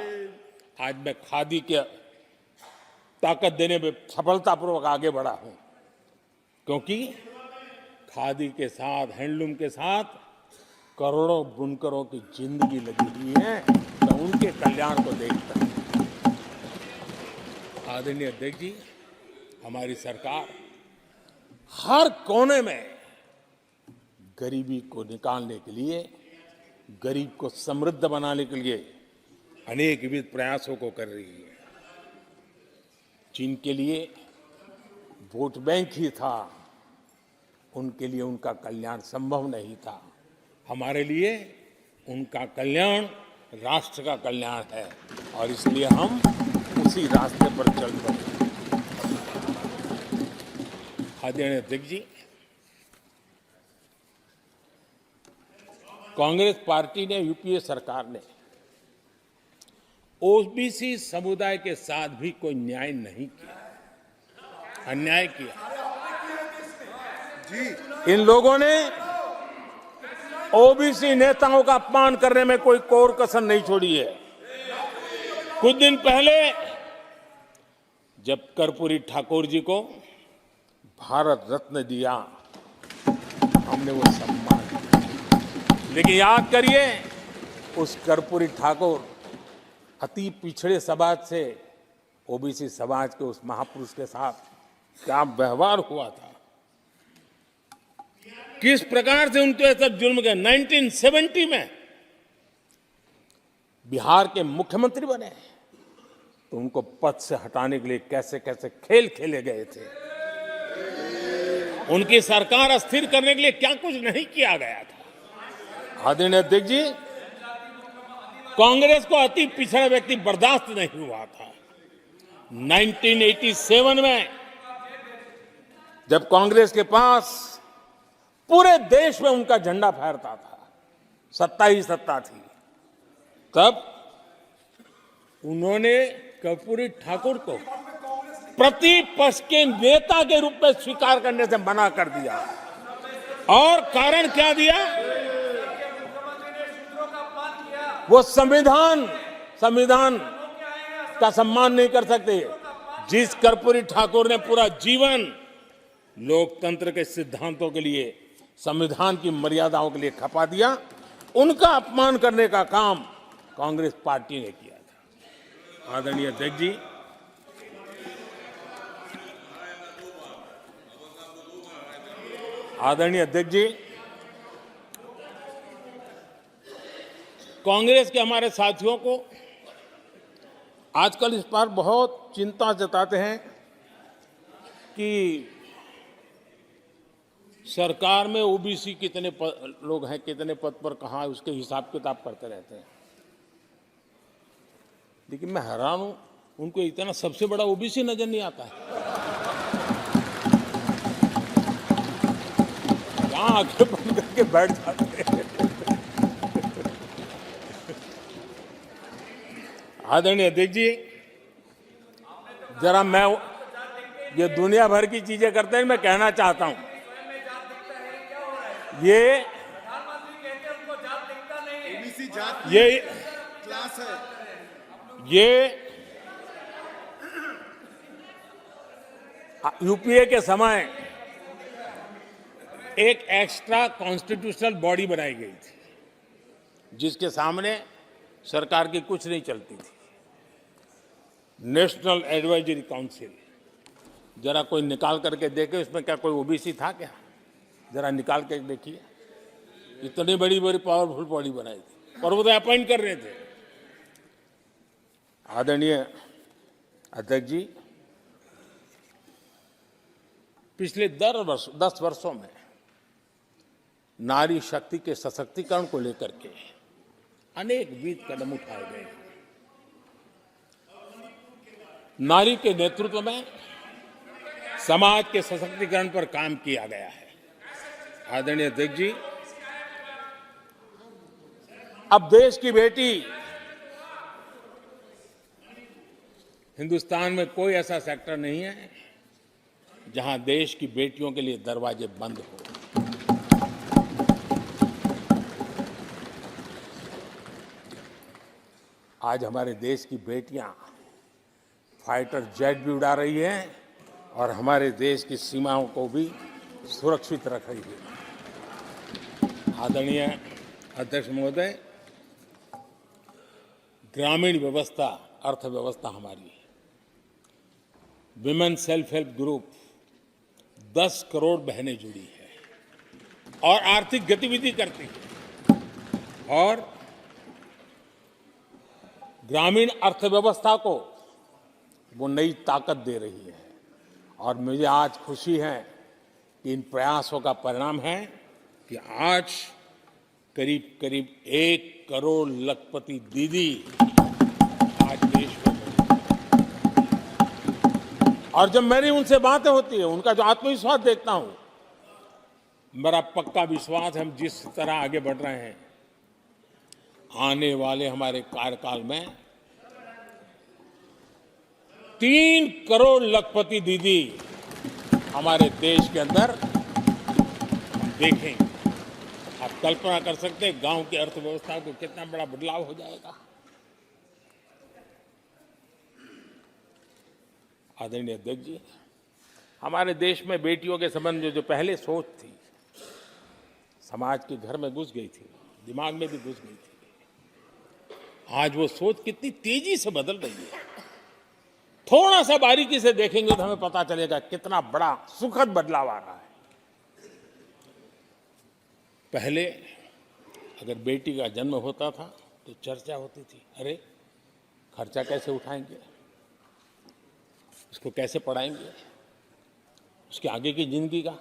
Speaker 3: आज मैं खादी के ताकत देने में सफलतापूर्वक आगे बढ़ा हूं, क्योंकि खादी के साथ, हैंडलूम के साथ करोड़ों बुनकरों की जिंदगी लगी हुई है। मैं उनके कल्याण को देखता हूं। आदरणीय अध्यक्ष जी, हमारी सरकार हर कोने में गरीबी को निकालने के लिए, गरीब को समृद्ध बनाने के लिए अनेक विविध प्रयासों को कर रही है। जिनके लिए वोट बैंक ही था, उनके लिए उनका कल्याण संभव नहीं था। हमारे लिए उनका कल्याण राष्ट्र का कल्याण है और इसलिए हम उसी रास्ते पर चल पड़े। आदरणीय अध्यक्ष जी, कांग्रेस पार्टी ने, यूपीए सरकार ने ओबीसी समुदाय के साथ भी कोई न्याय नहीं किया, अन्याय किया। इन लोगों ने ओबीसी नेताओं का अपमान करने में कोई कोर कसर नहीं छोड़ी है। कुछ दिन पहले जब कर्पूरी ठाकुर जी को भारत रत्न दिया, हमने वो सम्मान किया। लेकिन याद करिए, उस कर्पूरी ठाकुर अति पिछड़े समाज से ओबीसी समाज के उस महापुरुष के साथ क्या व्यवहार हुआ था, किस प्रकार से उनके साथ जुल्म किया। 1970 में बिहार के मुख्यमंत्री बने तो उनको पद से हटाने के लिए कैसे कैसे खेल खेले गए थे। उनकी सरकार अस्थिर करने के लिए क्या कुछ नहीं किया गया था। आदरणीय अध्यक्ष जी, कांग्रेस को अति पिछड़ा व्यक्ति बर्दाश्त नहीं हुआ था। 1987 में जब कांग्रेस के पास पूरे देश में उनका झंडा फहरता था, सत्ता ही सत्ता थी, तब उन्होंने कर्पूरी ठाकुर को प्रतिपक्ष के नेता के रूप में स्वीकार करने से मना कर दिया। और कारण क्या दिया? वो संविधान का सम्मान नहीं कर सकते। जिस कर्पूरी ठाकुर ने पूरा जीवन लोकतंत्र के सिद्धांतों के लिए, संविधान की मर्यादाओं के लिए खपा दिया, उनका अपमान करने का काम कांग्रेस पार्टी ने किया था। आदरणीय अध्यक्ष जी, कांग्रेस के हमारे साथियों को आजकल इस पर बहुत चिंता जताते हैं कि सरकार में ओबीसी कितने लोग हैं, कितने पद पर कहाँ है, उसके हिसाब किताब करते रहते हैं। लेकिन मैं हैरान हूं, उनको इतना सबसे बड़ा ओबीसी नजर नहीं आता है। कहाँ आंखें बंद करके बैठ जाते हैं। आदरणीय अध्यक्ष जी, जरा मैं ये दुनिया भर की चीजें करते हैं, मैं कहना चाहता हूं, ये यूपीए के समय एक एक्स्ट्रा कॉन्स्टिट्यूशनल बॉडी बनाई गई थी, जिसके सामने सरकार की कुछ नहीं चलती थी। नेशनल एडवाइजरी काउंसिल, जरा कोई निकाल करके देखे उसमें क्या कोई ओबीसी था क्या? जरा निकाल के देखिए। इतनी बड़ी बड़ी पावरफुल बॉडी बनाई थी और वो तो अपॉइंट कर रहे थे। आदरणीय अध्यक्ष जी, पिछले 10 वर्षों में नारी शक्ति के सशक्तिकरण को लेकर के अनेक विविध कदम उठाए गए। नारी के नेतृत्व में समाज के सशक्तिकरण पर काम किया गया है। आदरणीय अध्यक्ष जी, अब देश की बेटी, हिंदुस्तान में कोई ऐसा सेक्टर नहीं है जहां देश की बेटियों के लिए दरवाजे बंद हो। आज हमारे देश की बेटियां फाइटर जेट भी उड़ा रही हैं और हमारे देश की सीमाओं को भी सुरक्षित रख रही है। आदरणीय अध्यक्ष महोदय, ग्रामीण व्यवस्था अर्थव्यवस्था हमारी women self help group 10 crore बहनें जुड़ी है और आर्थिक गतिविधि करती है और ग्रामीण अर्थव्यवस्था को वो नई ताकत दे रही है। और मुझे आज खुशी है कि इन प्रयासों का परिणाम है कि आज करीब करीब 1 करोड़ लखपति दीदी आज देश में हैं। और जब मेरी उनसे बातें होती है, उनका जो आत्मविश्वास देखता हूं, मेरा पक्का विश्वास है हम जिस तरह आगे बढ़ रहे हैं, आने वाले हमारे कार्यकाल में 3 करोड़ लखपति दीदी हमारे देश के अंदर हम देखेंगे। आप कल्पना कर सकते हैं गांव की अर्थव्यवस्था को कितना बड़ा बदलाव हो जाएगा। आदरणीय अध्यक्ष जी, हमारे देश में बेटियों के संबंध में जो पहले सोच थी, समाज के घर में घुस गई थी, दिमाग में भी घुस गई थी, आज वो सोच कितनी तेजी से बदल रही है। थोड़ा सा बारीकी से देखेंगे तो हमें पता चलेगा कितना बड़ा सुखद बदलाव आ रहा है। पहले अगर बेटी का जन्म होता था तो चर्चा होती थी, अरे खर्चा कैसे उठाएंगे, उसको कैसे पढ़ाएंगे, उसके आगे की जिंदगी का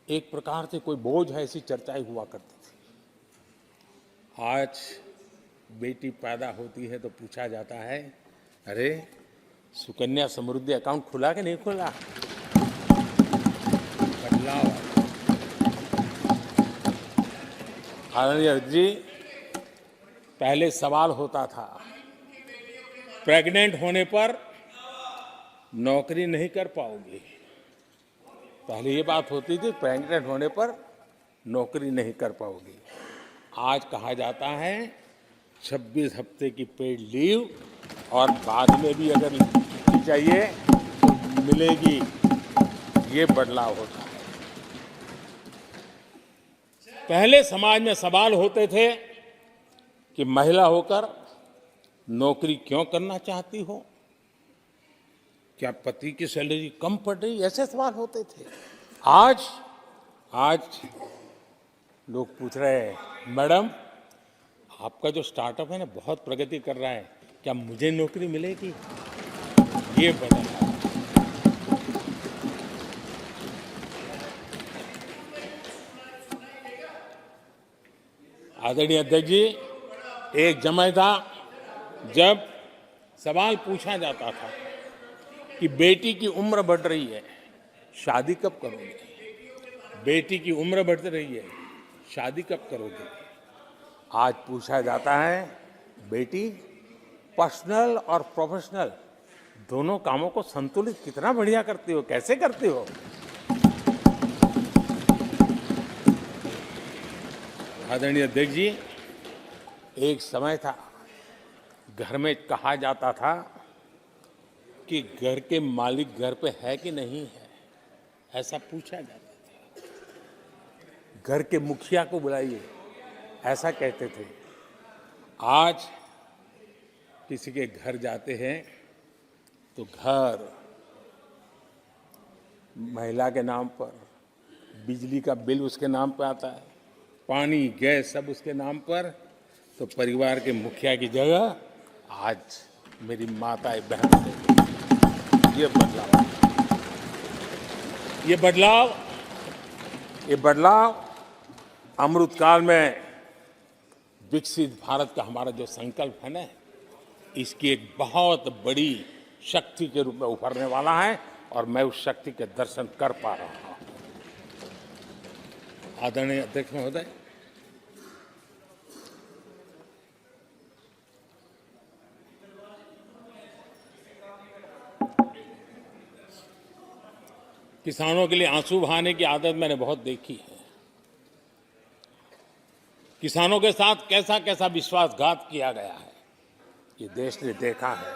Speaker 3: एक प्रकार से कोई बोझ है, ऐसी चर्चाएं हुआ करती थी। आज बेटी पैदा होती है तो पूछा जाता है, अरे सुकन्या समृद्धि अकाउंट खुला कि नहीं खुला। बदलाव। आदरणीय जी, पहले सवाल होता था प्रेग्नेंट होने पर नौकरी नहीं कर पाओगे। पहले ये बात होती थी प्रेग्नेंट होने पर नौकरी नहीं कर पाओगे। आज कहा जाता है 26 हफ्ते की पेड लीव और बाद में भी अगर चाहिए तो मिलेगी। ये बदलाव होता है। पहले समाज में सवाल होते थे कि महिला होकर नौकरी क्यों करना चाहती हो, क्या पति की सैलरी कम पड़ रही, ऐसे सवाल होते थे। आज लोग पूछ रहे हैं, मैडम आपका जो स्टार्टअप है ना बहुत प्रगति कर रहा है, क्या मुझे नौकरी मिलेगी। ये बदल। आदरणीय अध्यक्ष जी, एक समय था जब सवाल पूछा जाता था कि बेटी की उम्र बढ़ रही है, शादी कब करोगे। बेटी की उम्र बढ़ रही है, शादी कब करोगे। आज पूछा जाता है, बेटी पर्सनल और प्रोफेशनल दोनों कामों को संतुलित कितना बढ़िया करती हो, कैसे करती हो। आदरणीय अध्यक्ष जी, एक समय था घर में कहा जाता था कि घर के मालिक घर पे है कि नहीं है, ऐसा पूछा जाता था। घर के मुखिया को बुलाइए, ऐसा कहते थे। आज किसी के घर जाते हैं तो घर महिला के नाम पर, बिजली का बिल उसके नाम पर आता है, पानी गैस सब उसके नाम पर। तो परिवार के मुखिया की जगह आज मेरी माताएं बहन से। ये बदलाव अमृतकाल में विकसित भारत का हमारा जो संकल्प है ना, इसकी एक बहुत बड़ी शक्ति के रूप में उभरने वाला है और मैं उस शक्ति के दर्शन कर पा रहा हूं। आदरणीय अध्यक्ष महोदय, किसानों के लिए आंसू बहाने की आदत मैंने बहुत देखी है। किसानों के साथ कैसा कैसा विश्वासघात किया गया है, ये देश ने देखा है।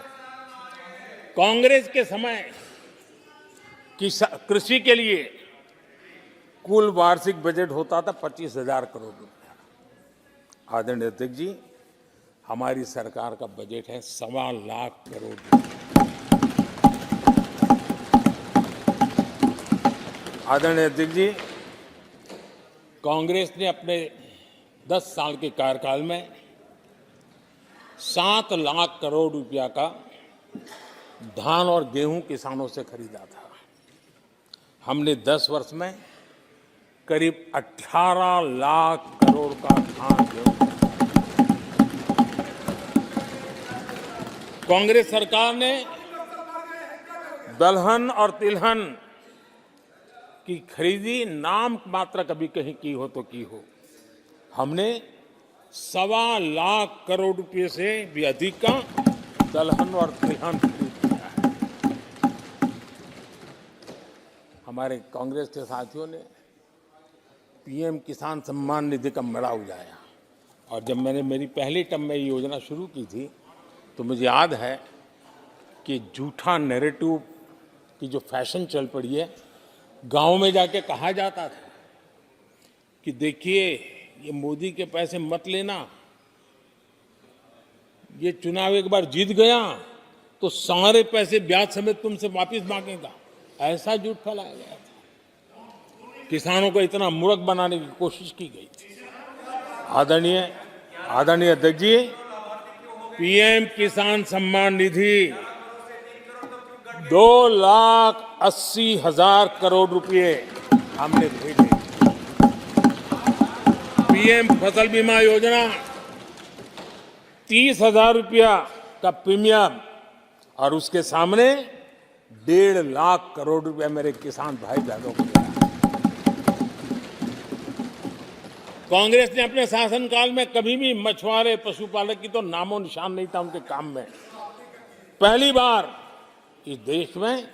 Speaker 3: कांग्रेस के समय कृषि के लिए कुल वार्षिक बजट होता था 25,000 करोड़ रुपया। आदरणीय अध्यक्ष जी, हमारी सरकार का बजट है 1.25 करोड़ रुपया। आदरणीय अध्यक्ष जी, कांग्रेस ने अपने 10 साल के कार्यकाल में 7 लाख करोड़ रुपया का धान और गेहूं किसानों से खरीदा था। हमने 10 वर्ष में करीब 18 लाख करोड़ का धान गेहूं। कांग्रेस सरकार ने दलहन और तिलहन की खरीदी नाम मात्र कभी कहीं की हो तो की हो। हमने 1.25 लाख करोड़ रुपए से भी अधिक का दलहन और तिलहन खरीद किया है। हमारे कांग्रेस के साथियों ने पीएम किसान सम्मान निधि का मड़ा उजाया, और जब मैंने मेरी पहली टर्म में ये योजना शुरू की थी तो मुझे याद है कि झूठा नैरेटिव की जो फैशन चल पड़ी है, गांव में जाके कहा जाता था कि देखिए ये मोदी के पैसे मत लेना, ये चुनाव एक बार जीत गया तो सारे पैसे ब्याज समेत तुमसे वापस मांगेगा। ऐसा झूठ फैलाया गया था। किसानों को इतना मूर्ख बनाने की कोशिश की गई थी। आदरणीय अध्यक्ष जी, पीएम किसान सम्मान निधि 2,80,000 करोड़ रुपए हमने भेजे। पीएम फसल बीमा योजना 30,000 रुपया का प्रीमियम, और उसके सामने 1.5 लाख करोड़ रुपया मेरे किसान भाई बहनों को दिया। कांग्रेस ने अपने शासनकाल में कभी भी मछुआरे पशुपालक की तो नामो निशान नहीं था उनके काम में। पहली बार इस देश में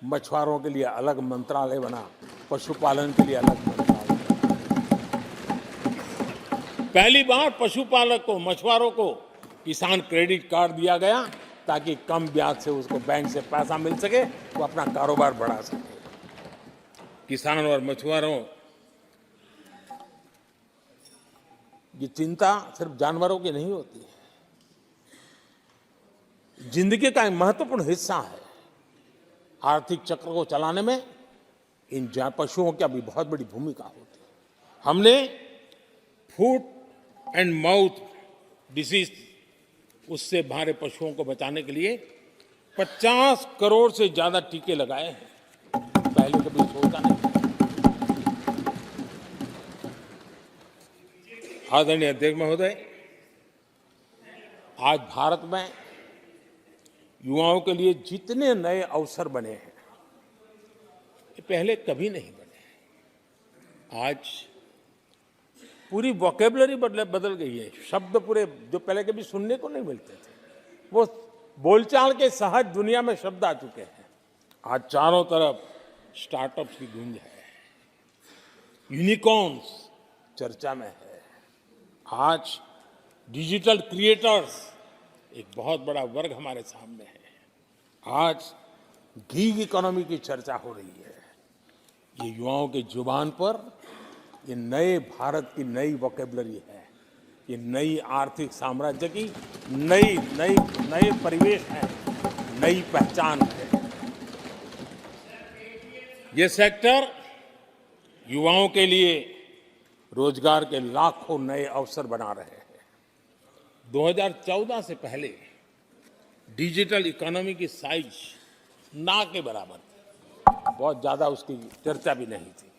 Speaker 3: मछुआरों के लिए अलग मंत्रालय बना, पशुपालन के लिए अलग मंत्रालय। पहली बार पशुपालक को, मछुआरों को किसान क्रेडिट कार्ड दिया गया ताकि कम ब्याज से उसको बैंक से पैसा मिल सके, वो अपना कारोबार बढ़ा सके। किसान और मछुआरों की चिंता सिर्फ जानवरों की नहीं होती है, जिंदगी का एक महत्वपूर्ण हिस्सा है। आर्थिक चक्र को चलाने में इन पशुओं की भी बहुत बड़ी भूमिका होती है। हमने फुट एंड माउथ डिसीज, उससे हमारे पशुओं को बचाने के लिए 50 करोड़ से ज्यादा टीके लगाए हैं। पहले कभी सोचा नहीं। आदरणीय अध्यक्ष महोदय, आज भारत में युवाओं के लिए जितने नए अवसर बने हैं, ये पहले कभी नहीं बने। आज पूरी वोकेबलरी बदल गई है। शब्द पूरे जो पहले कभी सुनने को नहीं मिलते थे, वो बोलचाल के सहज दुनिया में शब्द आ चुके हैं। आज चारों तरफ स्टार्टअप्स की गूंज है, यूनिकॉर्न्स चर्चा में है। आज डिजिटल क्रिएटर्स एक बहुत बड़ा वर्ग हमारे सामने है। आज गीग इकोनॉमी की चर्चा हो रही है। ये युवाओं के जुबान पर ये नए भारत की नई वोकेबलरी है। ये नई आर्थिक साम्राज्य की नई परिवेश है, नई पहचान है। ये सेक्टर युवाओं के लिए रोजगार के लाखों नए अवसर बना रहे हैं। 2014 से पहले डिजिटल इकोनॉमी की साइज ना के बराबर थी, बहुत ज्यादा उसकी चर्चा भी नहीं थी।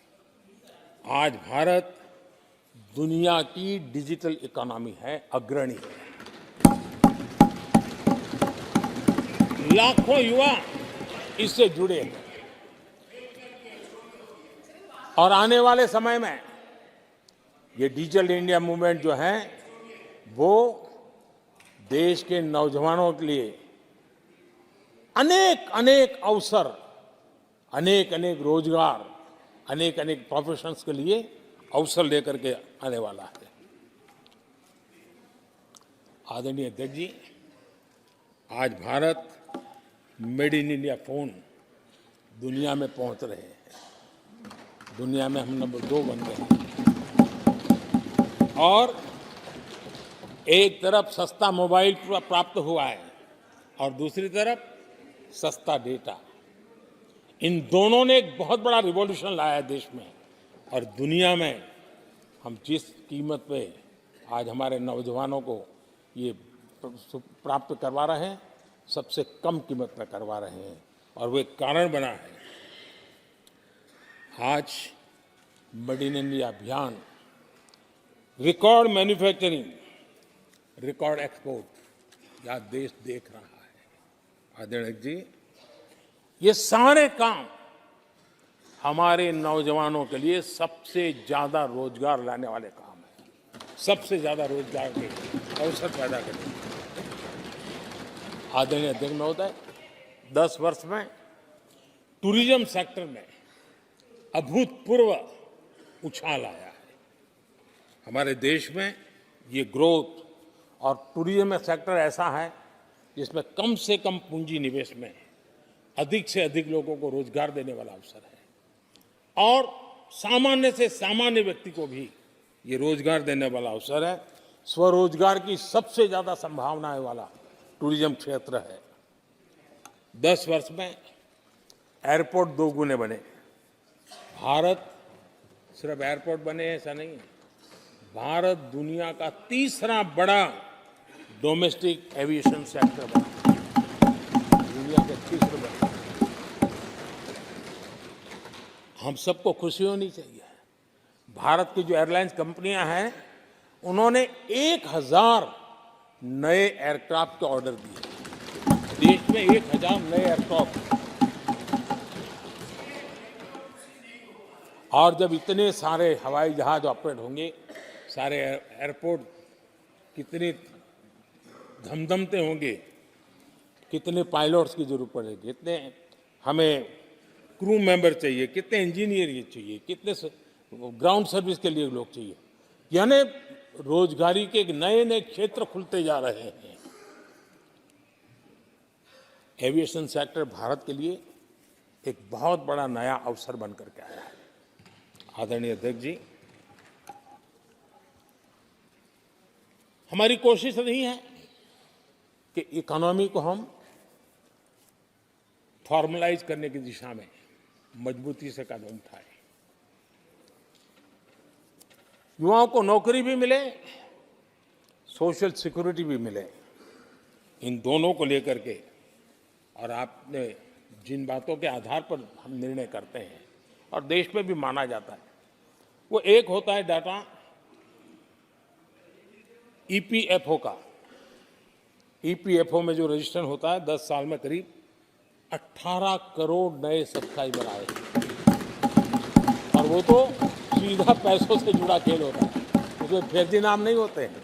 Speaker 3: आज भारत दुनिया की डिजिटल इकोनॉमी है, अग्रणी है। लाखों युवा इससे जुड़े हैं, और आने वाले समय में ये डिजिटल इंडिया मूवमेंट जो है वो देश के नौजवानों के लिए अनेक अवसर, अनेक रोजगार, अनेक प्रोफेशंस के लिए अवसर लेकर के आने वाला है। आदरणीय अध्यक्ष जी, आज Bharat made in India phone दुनिया में पहुंच रहे हैं। दुनिया में हम नंबर 2 बन गए हैं। और एक तरफ सस्ता मोबाइल प्राप्त हुआ है और दूसरी तरफ सस्ता डेटा। इन दोनों ने एक बहुत बड़ा रिवॉल्यूशन लाया है देश में और दुनिया में। हम जिस कीमत पे आज हमारे नौजवानों को ये प्राप्त करवा रहे हैं, सबसे कम कीमत पर करवा रहे हैं और वो एक कारण बना है। आज मेड इन इंडिया अभियान रिकॉर्ड मैन्युफैक्चरिंग, रिकॉर्ड एक्सपोर्ट या देश देख रहा है। आदरणीय जी, ये सारे काम हमारे नौजवानों के लिए सबसे ज्यादा रोजगार लाने वाले काम हैं, सबसे ज्यादा रोजगार के अवसर पैदा करेंगे। आदरणीय अध्यक्ष महोदय, 10 वर्ष में टूरिज्म सेक्टर में अभूतपूर्व उछाल आया है। हमारे देश में ये ग्रोथ और टूरिज्म सेक्टर ऐसा है जिसमें कम से कम पूंजी निवेश में अधिक से अधिक लोगों को रोजगार देने वाला अवसर है और सामान्य से सामान्य व्यक्ति को भी ये रोजगार देने वाला अवसर है। स्वरोजगार की सबसे ज्यादा संभावनाएं वाला टूरिज्म क्षेत्र है। 10 वर्ष में एयरपोर्ट 2 गुने बने। भारत सिर्फ एयरपोर्ट बने ऐसा नहीं है, भारत दुनिया का तीसरा बड़ा डोमेस्टिक एविएशन सेक्टर बना, दुनिया के तीसरे बड़े। हम सबको खुशी होनी चाहिए। भारत की जो एयरलाइंस कंपनियां हैं, उन्होंने 1000 नए एयरक्राफ्ट के ऑर्डर दिए। देश में 1000 नए एयरक्राफ्ट। और जब इतने सारे हवाई जहाज ऑपरेट होंगे, सारे एयरपोर्ट कितने धमधमते होंगे, कितने पायलट्स की जरूरत पड़ेगी, कितने हमें क्रू मेंबर चाहिए, कितने इंजीनियर चाहिए, कितने ग्राउंड सर्विस के लिए लोग चाहिए। यानी रोजगारी के नए नए क्षेत्र खुलते जा रहे हैं। एविएशन सेक्टर भारत के लिए एक बहुत बड़ा नया अवसर बनकर के आया है। आदरणीय अध्यक्ष जी, हमारी कोशिश नहीं है कि इकोनॉमी को हम फॉर्मलाइज करने की दिशा में मजबूती से कदम उठाएं। युवाओं को नौकरी भी मिले, सोशल सिक्योरिटी भी मिले। इन दोनों को लेकर के और आपने जिन बातों के आधार पर हम निर्णय करते हैं और देश में भी माना जाता है, वो एक होता है डाटा ईपीएफओ का। ईपीएफओ में जो रजिस्ट्रेशन होता है, 10 साल में करीब 18 करोड़ नए सब्सक्राइबर आए और वो तो सीधा पैसों से जुड़ा खेल होता है, उसमें फर्जी नाम नहीं होते हैं।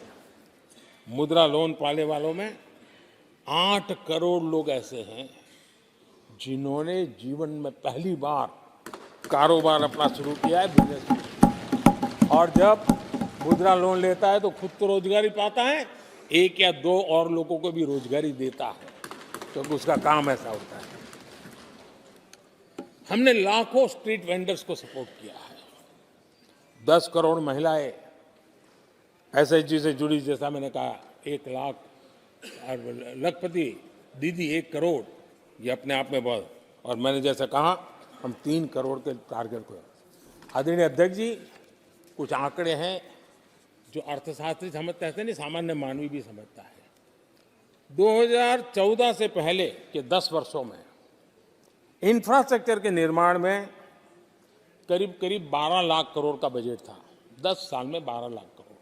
Speaker 3: मुद्रा लोन पाने वालों में 8 करोड़ लोग ऐसे हैं जिन्होंने जीवन में पहली बार कारोबार अपना शुरू किया है, बिजनेस। और जब मुद्रा लोन लेता है तो खुद तो रोजगारी पाता है, 1 या 2 और लोगों को भी रोजगारी देता है, क्योंकि उसका काम ऐसा होता है। हमने लाखों स्ट्रीट वेंडर्स को सपोर्ट किया है। 10 करोड़ महिलाएं एसएचजी से जुड़ी, जैसा मैंने कहा 1 लाख, और लखपति दीदी 1 करोड़, ये अपने आप में बहुत। और मैंने जैसा कहा, हम 3 करोड़ के टारगेट को। आदरणीय अध्यक्ष जी, कुछ आंकड़े हैं जो अर्थशास्त्री समझते हैं, नहीं सामान्य मानवी भी समझता है। 2014 से पहले के 10 वर्षों में इंफ्रास्ट्रक्चर के निर्माण में करीब करीब 12 लाख करोड़ का बजट था। 10 साल में 12 लाख करोड़।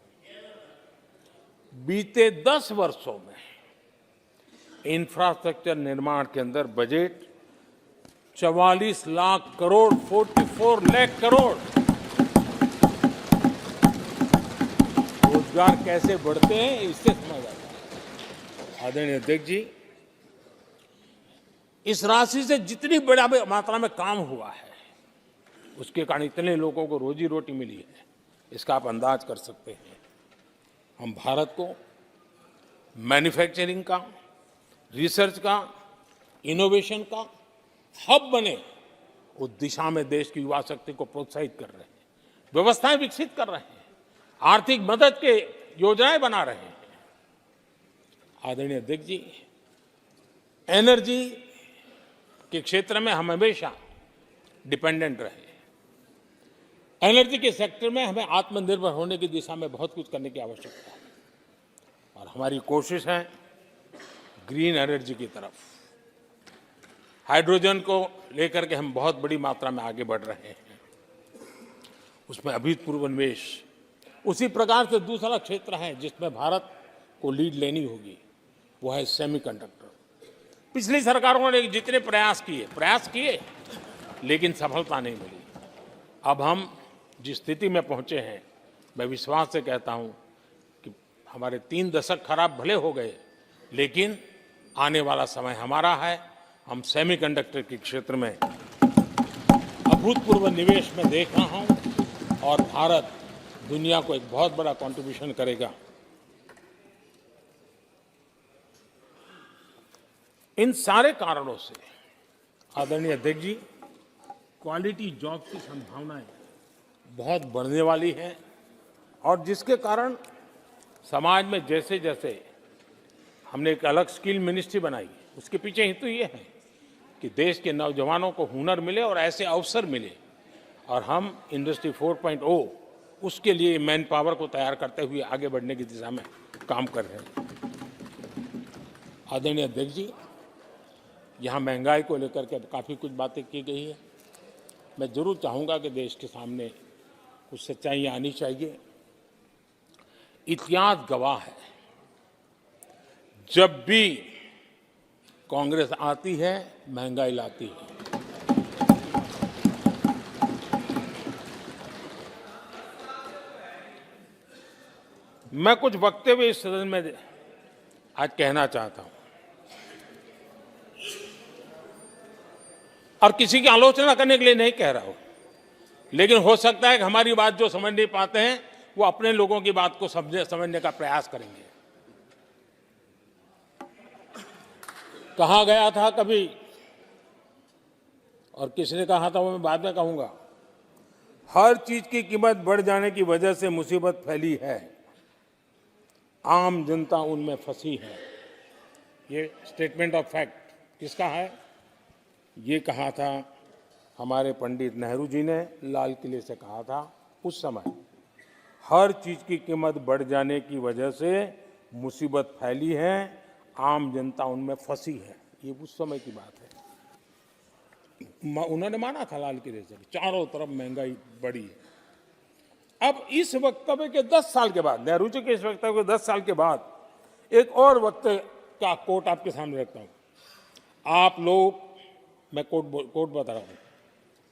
Speaker 3: बीते 10 वर्षों में इंफ्रास्ट्रक्चर निर्माण के अंदर बजट 44 लाख करोड़, 44 लाख करोड़। रोजगार कैसे बढ़ते हैं इससे समझ आता है। आदरणीय अध्यक्ष जी, इस राशि से जितनी बड़ा मात्रा में काम हुआ है, उसके कारण इतने लोगों को रोजी रोटी मिली है, इसका आप अंदाज कर सकते हैं। हम भारत को मैन्युफैक्चरिंग का, रिसर्च का, इनोवेशन का हब बने, उस दिशा में देश की युवा शक्ति को प्रोत्साहित कर रहे हैं, व्यवस्थाएं विकसित कर रहे हैं, आर्थिक मदद के योजनाएं बना रहे हैं। आदरणीय अध्यक्ष जी, एनर्जी के क्षेत्र में हम हमेशा डिपेंडेंट रहे। एनर्जी के सेक्टर में हमें आत्मनिर्भर होने की दिशा में बहुत कुछ करने की आवश्यकता है और हमारी कोशिश है ग्रीन एनर्जी की तरफ। हाइड्रोजन को लेकर के हम बहुत बड़ी मात्रा में आगे बढ़ रहे हैं, उसमें अभूतपूर्व निवेश। उसी प्रकार से दूसरा क्षेत्र है जिसमें भारत को लीड लेनी होगी, वो है सेमीकंडक्टर। पिछली सरकारों ने जितने प्रयास किए लेकिन सफलता नहीं मिली। अब हम जिस स्थिति में पहुंचे हैं, मैं विश्वास से कहता हूं कि हमारे 3 दशक खराब भले हो गए, लेकिन आने वाला समय हमारा है। हम सेमीकंडक्टर के क्षेत्र में अभूतपूर्व निवेश में देख रहा हूं और भारत दुनिया को एक बहुत बड़ा कंट्रीब्यूशन करेगा। इन सारे कारणों से आदरणीय अध्यक्ष जी, क्वालिटी जॉब की संभावनाएं बहुत बढ़ने वाली है और जिसके कारण समाज में जैसे जैसे हमने एक अलग स्किल मिनिस्ट्री बनाई, उसके पीछे हेतु ये है कि देश के नौजवानों को हुनर मिले और ऐसे अवसर मिले और हम इंडस्ट्री 4.0 उसके लिए मैन पावर को तैयार करते हुए आगे बढ़ने की दिशा में काम कर रहे हैं। आदरणीय अध्यक्ष जी, यहाँ महंगाई को लेकर के काफ़ी कुछ बातें की गई है। मैं जरूर चाहूँगा कि देश के सामने कुछ सच्चाइयाँ आनी चाहिए। इतिहास गवाह है, जब भी कांग्रेस आती है महंगाई लाती है। मैं कुछ वक्तव्य इस सदन में आज कहना चाहता हूं और किसी की आलोचना करने के लिए नहीं कह रहा हूं, लेकिन हो सकता है कि हमारी बात जो समझ नहीं पाते हैं वो अपने लोगों की बात को समझने का प्रयास करेंगे। कहा गया था कभी और किसने कहा था वो मैं बाद में कहूंगा, हर चीज की कीमत बढ़ जाने की वजह से मुसीबत फैली है, आम जनता उनमें फंसी है। ये स्टेटमेंट ऑफ फैक्ट किसका है? ये कहा था हमारे पंडित नेहरू जी ने, लाल किले से कहा था उस समय। हर चीज की कीमत बढ़ जाने की वजह से मुसीबत फैली है, आम जनता उनमें फंसी है। ये उस समय की बात है। उन्होंने माना था लाल किले से, चारों तरफ महंगाई बढ़ी है। अब इस वक्तव्य के 10 साल के बाद, नेहरू जी के इस वक्तव्य के 10 साल के बाद एक और वक्तव्य का कोट आपके सामने रखता हूं। आप लोग, मैं कोट बता रहा हूं,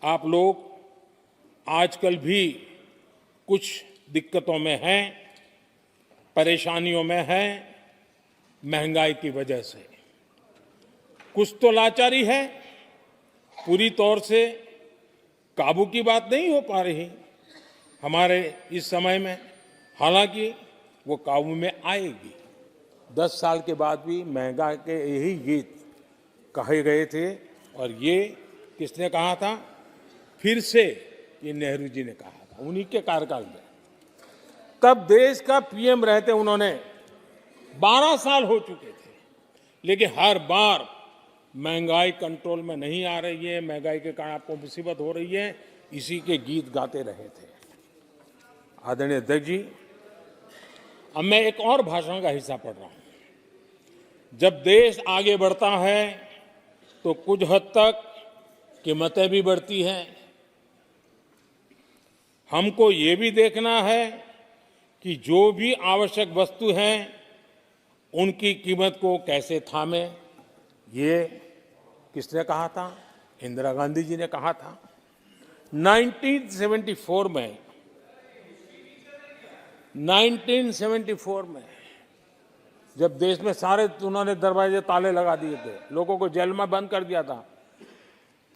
Speaker 3: आप लोग आजकल भी कुछ दिक्कतों में हैं, परेशानियों में हैं महंगाई की वजह से। कुछ तो लाचारी है, पूरी तौर से काबू की बात नहीं हो पा रही हमारे इस समय में, हालांकि वो काबू में आएगी। 10 साल के बाद भी महंगाई के यही गीत कहे गए थे और ये किसने कहा था? फिर से ये नेहरू जी ने कहा था उन्हीं के कार्यकाल में। तब देश का पीएम रहते उन्होंने 12 साल हो चुके थे, लेकिन हर बार महंगाई कंट्रोल में नहीं आ रही है, महंगाई के कारण आपको मुसीबत हो रही है, इसी के गीत गाते रहे थे। आदरणीय अध्यक्ष जी, अब मैं एक और भाषण का हिस्सा पढ़ रहा हूं। जब देश आगे बढ़ता है तो कुछ हद तक कीमतें भी बढ़ती हैं। हमको ये भी देखना है कि जो भी आवश्यक वस्तु हैं उनकी कीमत को कैसे थामें। ये किसने कहा था? इंदिरा गांधी जी ने कहा था। 1974 में जब देश में सारे उन्होंने दरवाजे ताले लगा दिए थे, लोगों को जेल में बंद कर दिया था,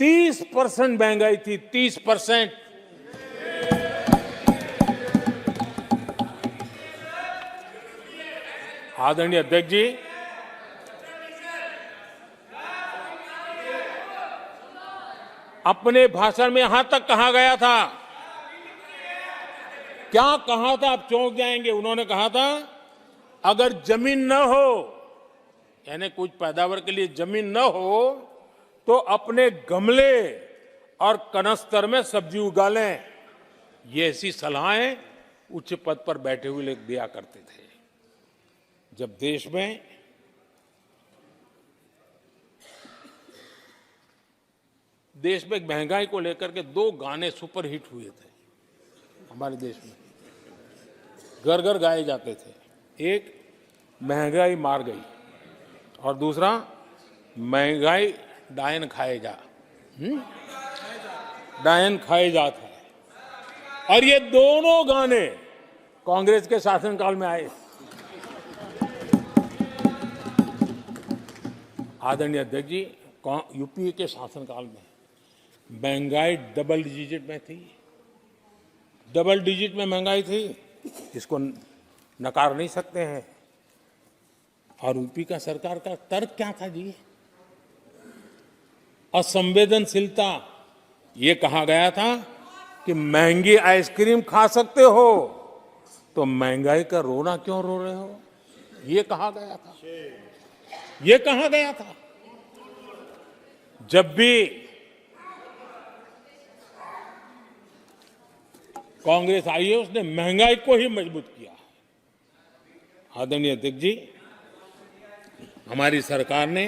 Speaker 3: 30% महंगाई थी, 30%। आदरणीय अध्यक्ष जी, अपने भाषण में यहां तक कहा गया था, क्या कहा था, आप चौंक जाएंगे। उन्होंने कहा था अगर जमीन न हो, यानी कुछ पैदावार के लिए जमीन न हो, तो अपने गमले और कनस्तर में सब्जी उगा लें। ये ऐसी सलाहें उच्च पद पर बैठे हुए लोग दिया करते थे। जब देश में महंगाई को लेकर के 2 गाने सुपर हिट हुए थे हमारे देश में, घर घर गाए जाते थे। एक महंगाई मार गई और दूसरा महंगाई डायन खाए जा, डायन खाए जा था। और ये दोनों गाने कांग्रेस के शासनकाल में आए। आदरणीय अध्यक्ष जी, यूपीए के शासनकाल में महंगाई डबल डिजिट में थी, डबल डिजिट में महंगाई थी, इसको नकार नहीं सकते हैं। और यूपी का सरकार का तर्क क्या था जी? असंवेदनशीलता। ये कहा गया था कि महंगी आइसक्रीम खा सकते हो तो महंगाई का रोना क्यों रो रहे हो, ये कहा गया था, ये कहा गया था। जब भी कांग्रेस आई है उसने महंगाई को ही मजबूत किया। आदरणीय अध्यक्ष जी, हमारी सरकार ने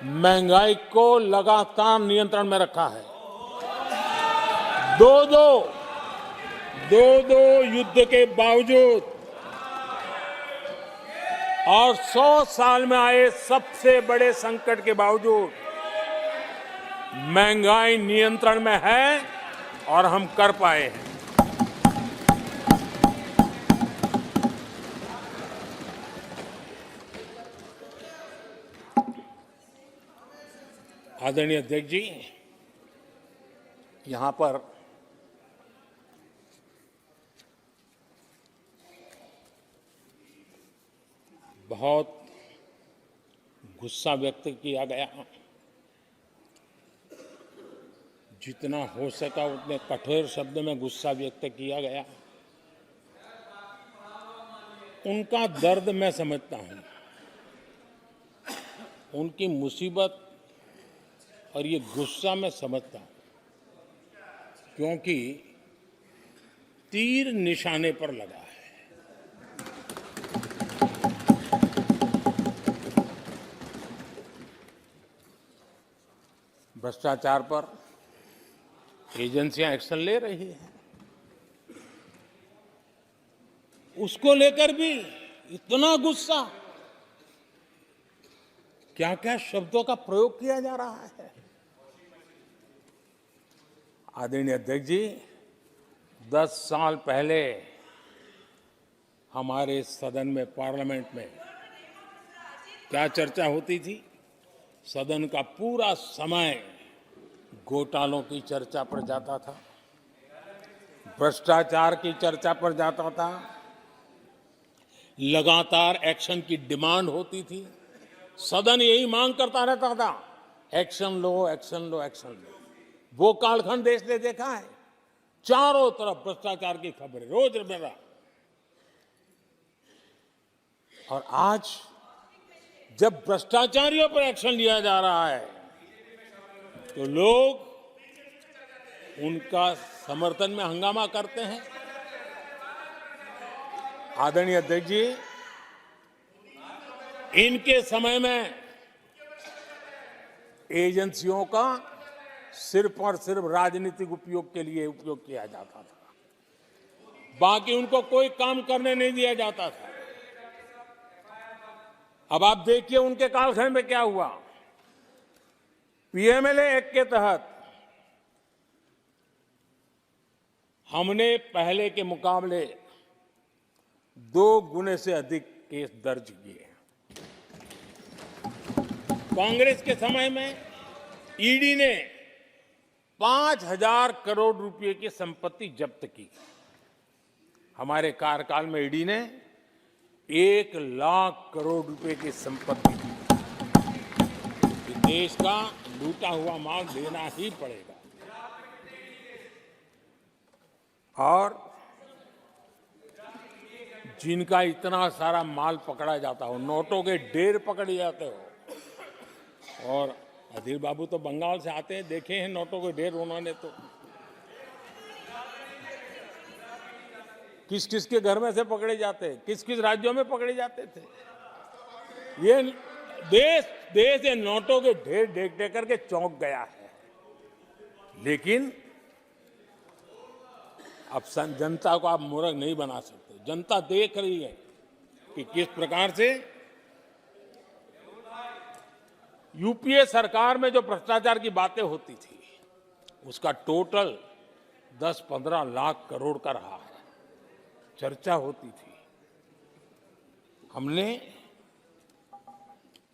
Speaker 3: महंगाई को लगातार नियंत्रण में रखा है। दो युद्ध के बावजूद और 100 साल में आए सबसे बड़े संकट के बावजूद महंगाई नियंत्रण में है और हम कर पाए हैं। आदरणीय अध्यक्ष जी, यहां पर बहुत गुस्सा व्यक्त किया गया। जितना हो सका उतने कठोर शब्द में गुस्सा व्यक्त किया गया। उनका दर्द मैं समझता हूं, उनकी मुसीबत और ये गुस्सा मैं समझता हूं, क्योंकि तीर निशाने पर लगा है। भ्रष्टाचार पर एजेंसियां एक्शन ले रही हैं, उसको लेकर भी इतना गुस्सा, क्या क्या शब्दों का प्रयोग किया जा रहा है। आदरणीय अध्यक्ष जी, 10 साल पहले हमारे सदन में, पार्लियामेंट में क्या चर्चा होती थी? सदन का पूरा समय घोटालों की चर्चा पर जाता था, भ्रष्टाचार की चर्चा पर जाता था, लगातार एक्शन की डिमांड होती थी। सदन यही मांग करता रहता था, एक्शन लो, एक्शन लो, एक्शन लो। वो कालखंड देश ने देखा है, चारों तरफ भ्रष्टाचार की खबरें रोजमर्रा। और आज जब भ्रष्टाचारियों पर एक्शन लिया जा रहा है तो लोग उनका समर्थन में हंगामा करते हैं। आदरणीय अध्यक्ष जी, इनके समय में एजेंसियों का सिर्फ और सिर्फ राजनीतिक उपयोग के लिए उपयोग किया जाता था, बाकी उनको कोई काम करने नहीं दिया जाता था। अब आप देखिए उनके कालखंड में क्या हुआ। पीएमएलए एक्ट के तहत हमने पहले के मुकाबले 2 गुने से अधिक केस दर्ज किए। कांग्रेस के समय में ईडी ने 5,000 करोड़ रुपए की संपत्ति जब्त की। हमारे कार्यकाल में ईडी ने 1 लाख करोड़ रुपए की संपत्ति, देश का लूटा हुआ माल देना ही पड़ेगा। और जिनका इतना सारा माल पकड़ा जाता हो, नोटों के ढेर पकड़े जाते हो, और अधीर बाबू तो बंगाल से आते हैं, देखे हैं नोटों के ढेर उन्होंने तो किस किस के घर में से पकड़े जाते, किस किस राज्यों में पकड़े जाते थे। ये देश ये नोटों के ढेर देख देख करके चौंक गया है। लेकिन अब जनता को आप मूर्ख नहीं बना सकते। जनता देख रही है कि किस प्रकार से यूपीए सरकार में जो भ्रष्टाचार की बातें होती थी उसका टोटल 10-15 लाख करोड़ का रहा है, चर्चा होती थी। हमने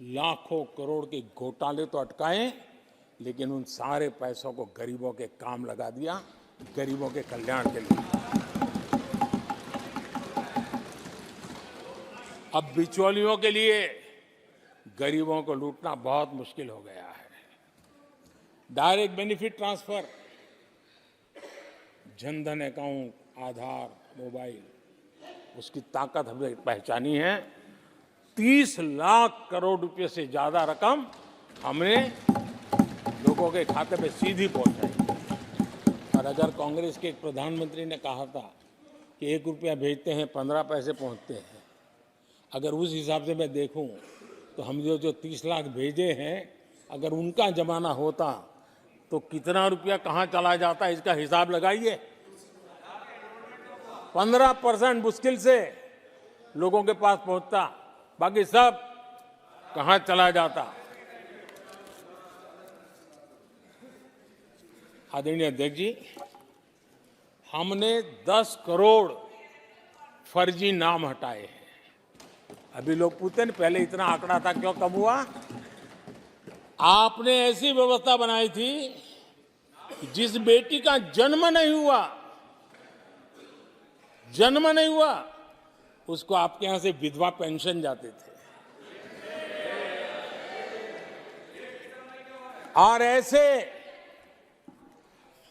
Speaker 3: लाखों करोड़ के घोटाले तो अटकाए, लेकिन उन सारे पैसों को गरीबों के काम लगा दिया, गरीबों के कल्याण के लिए। अब बिचौलियों के लिए गरीबों को लूटना बहुत मुश्किल हो गया है। Direct benefit transfer, Jan Dhan account, Aadhaar, mobile, उसकी ताकत हमने पहचानी है। 30 लाख करोड़ रुपए से ज्यादा रकम हमने लोगों के खाते में सीधी पहुंचाई। और अगर कांग्रेस के एक प्रधानमंत्री ने कहा था कि 1 रुपया भेजते हैं 15 पैसे पहुंचते हैं, अगर उस हिसाब से मैं देखूं तो हम जो 30 लाख भेजे हैं, अगर उनका जमाना होता तो कितना रुपया कहां चला जाता, इसका हिसाब लगाइए। 15% मुश्किल से लोगों के पास पहुंचता, बाकी सब कहां चला जाता। आदरणीय अध्यक्ष जी, हमने 10 करोड़ फर्जी नाम हटाए हैं। अभी लोग पूछते हैं पहले इतना आंकड़ा था, क्यों कम हुआ? आपने ऐसी व्यवस्था बनाई थी कि जिस बेटी का जन्म नहीं हुआ उसको आपके यहां से विधवा पेंशन जाते थे। और ऐसे